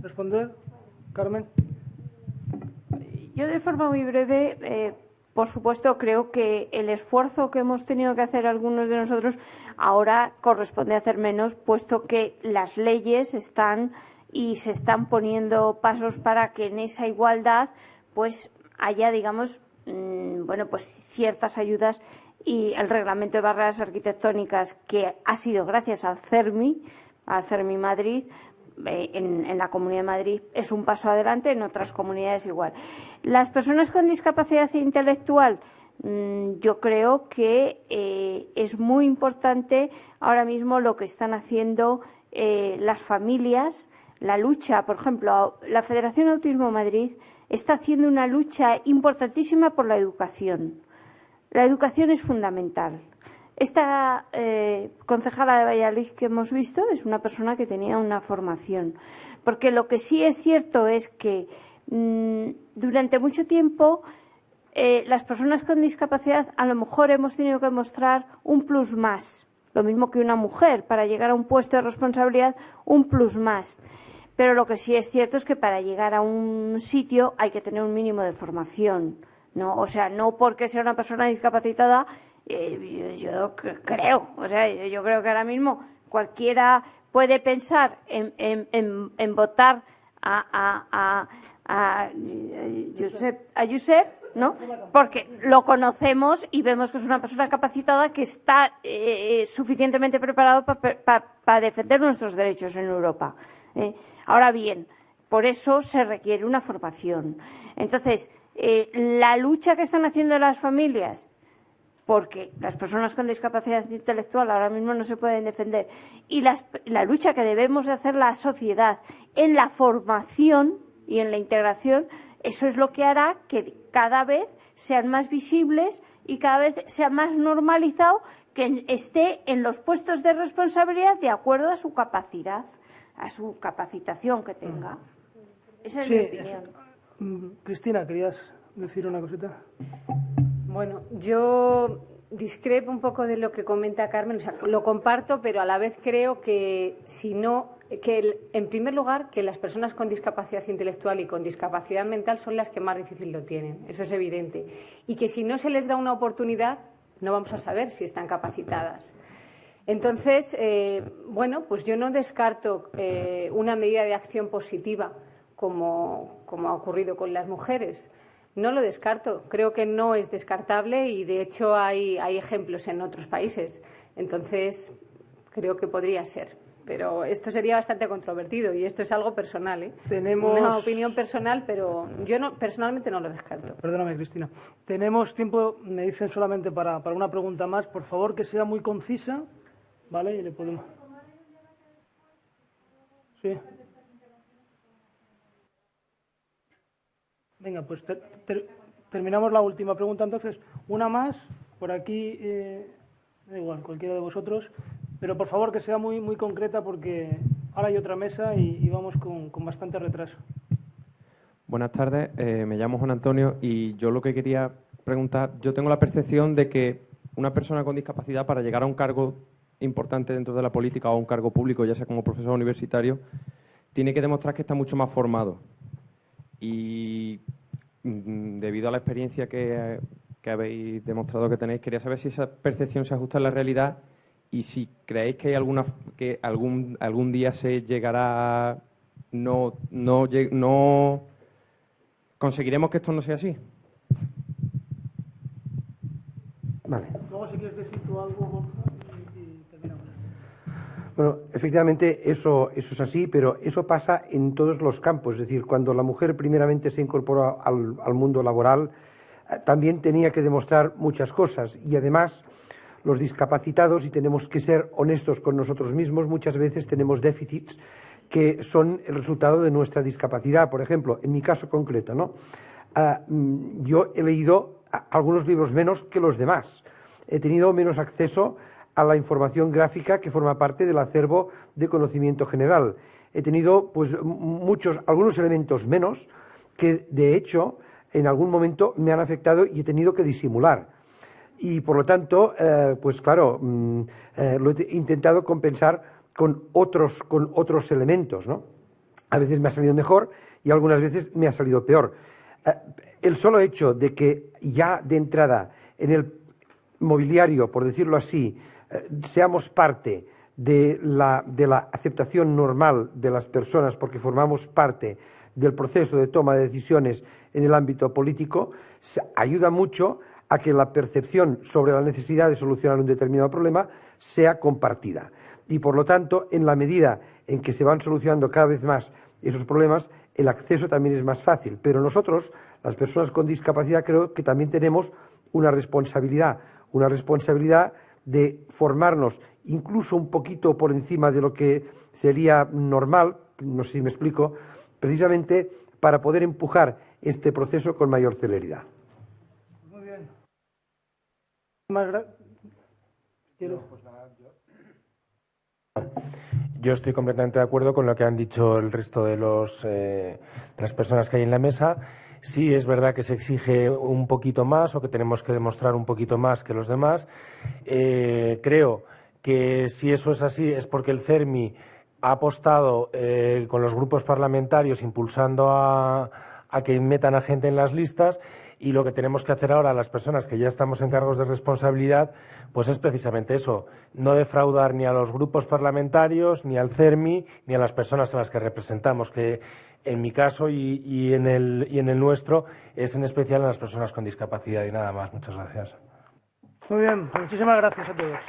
responder? Carmen. Yo, de forma muy breve, por supuesto, creo que el esfuerzo que hemos tenido que hacer algunos de nosotros ahora corresponde hacer menos, puesto que las leyes están y se están poniendo pasos para que en esa igualdad pues haya, digamos, pues ciertas ayudas, y el reglamento de barreras arquitectónicas, que ha sido gracias al CERMI Madrid, en la Comunidad de Madrid es un paso adelante, en otras comunidades igual. Las personas con discapacidad intelectual, yo creo que es muy importante ahora mismo lo que están haciendo las familias, la lucha. Por ejemplo, la Federación Autismo Madrid está haciendo una lucha importantísima por la educación. La educación es fundamental. Esta concejala de Valladolid que hemos visto es una persona que tenía una formación, porque lo que sí es cierto es que durante mucho tiempo las personas con discapacidad a lo mejor hemos tenido que mostrar un plus más, lo mismo que una mujer, para llegar a un puesto de responsabilidad, un plus más. Pero lo que sí es cierto es que para llegar a un sitio hay que tener un mínimo de formación, ¿no? O sea, no porque sea una persona discapacitada. Yo creo que ahora mismo cualquiera puede pensar en votar a Josep, ¿no? Porque lo conocemos y vemos que es una persona capacitada que está suficientemente preparado para defender nuestros derechos en Europa. Ahora bien, por eso se requiere una formación. Entonces, la lucha que están haciendo las familias, porque las personas con discapacidad intelectual ahora mismo no se pueden defender, y la lucha que debemos de hacer la sociedad en la formación y en la integración, eso es lo que hará que cada vez sean más visibles y cada vez sea más normalizado que esté en los puestos de responsabilidad de acuerdo a su capacidad, a su capacitación que tenga. Esa es mi opinión. Cristina, ¿querías decir una cosita? Bueno, yo discrepo un poco de lo que comenta Carmen, o sea, lo comparto, pero a la vez creo que en primer lugar, que las personas con discapacidad intelectual y con discapacidad mental son las que más difícil lo tienen, eso es evidente, y que si no se les da una oportunidad, no vamos a saber si están capacitadas. Entonces, pues yo no descarto una medida de acción positiva como ha ocurrido con las mujeres. No lo descarto, creo que no es descartable y de hecho hay ejemplos en otros países. Entonces, creo que podría ser. Pero esto sería bastante controvertido y esto es algo personal, ¿eh? Tenemos una opinión personal, pero yo personalmente no lo descarto. Perdóname, Cristina. Tenemos tiempo, me dicen, solamente para una pregunta más. Por favor, que sea muy concisa, ¿vale? Y le podemos... Sí. Venga, pues terminamos la última pregunta entonces. Una más, por aquí, da igual, cualquiera de vosotros, pero por favor que sea muy, muy concreta porque ahora hay otra mesa y vamos con bastante retraso. Buenas tardes, me llamo Juan Antonio y yo lo que quería preguntar, yo tengo la percepción de que una persona con discapacidad para llegar a un cargo importante dentro de la política o a un cargo público, ya sea como profesor universitario, tiene que demostrar que está mucho más formado. Y debido a la experiencia que habéis demostrado que tenéis, quería saber si esa percepción se ajusta a la realidad y si creéis que hay que algún día se llegará, no conseguiremos que esto no sea así. Vale. Luego si quieres decir tú algo, Borja, y terminamos. Bueno, efectivamente eso es así, pero eso pasa en todos los campos. Es decir, cuando la mujer primeramente se incorporó al mundo laboral, también tenía que demostrar muchas cosas. Y además, los discapacitados, y tenemos que ser honestos con nosotros mismos, muchas veces tenemos déficits que son el resultado de nuestra discapacidad. Por ejemplo, en mi caso concreto, ¿no? Yo he leído algunos libros menos que los demás. He tenido menos acceso a la información gráfica que forma parte del acervo de conocimiento general. he tenido pues algunos elementos menos que de hecho en algún momento me han afectado y he tenido que disimular. Y por lo tanto, pues claro, lo he intentado compensar con otros elementos, ¿no? A veces me ha salido mejor y algunas veces me ha salido peor. El solo hecho de que ya de entrada en el mobiliario, por decirlo así, seamos parte de la aceptación normal de las personas porque formamos parte del proceso de toma de decisiones en el ámbito político, ayuda mucho a que la percepción sobre la necesidad de solucionar un determinado problema sea compartida. Y por lo tanto, en la medida en que se van solucionando cada vez más esos problemas, el acceso también es más fácil. Pero nosotros, las personas con discapacidad, creo que también tenemos una responsabilidad de formarnos incluso un poquito por encima de lo que sería normal, no sé si me explico, precisamente para poder empujar este proceso con mayor celeridad. Muy bien. Yo estoy completamente de acuerdo con lo que han dicho el resto de las personas que hay en la mesa. Sí, es verdad que se exige un poquito más o que tenemos que demostrar un poquito más que los demás. Creo que si eso es así es porque el CERMI ha apostado con los grupos parlamentarios impulsando a que metan a gente en las listas, y lo que tenemos que hacer ahora las personas que ya estamos en cargos de responsabilidad pues es precisamente eso, no defraudar ni a los grupos parlamentarios, ni al CERMI, ni a las personas a las que representamos, que en mi caso y en el nuestro es en especial a las personas con discapacidad. Y nada más, muchas gracias. Muy bien, muchísimas gracias a todos.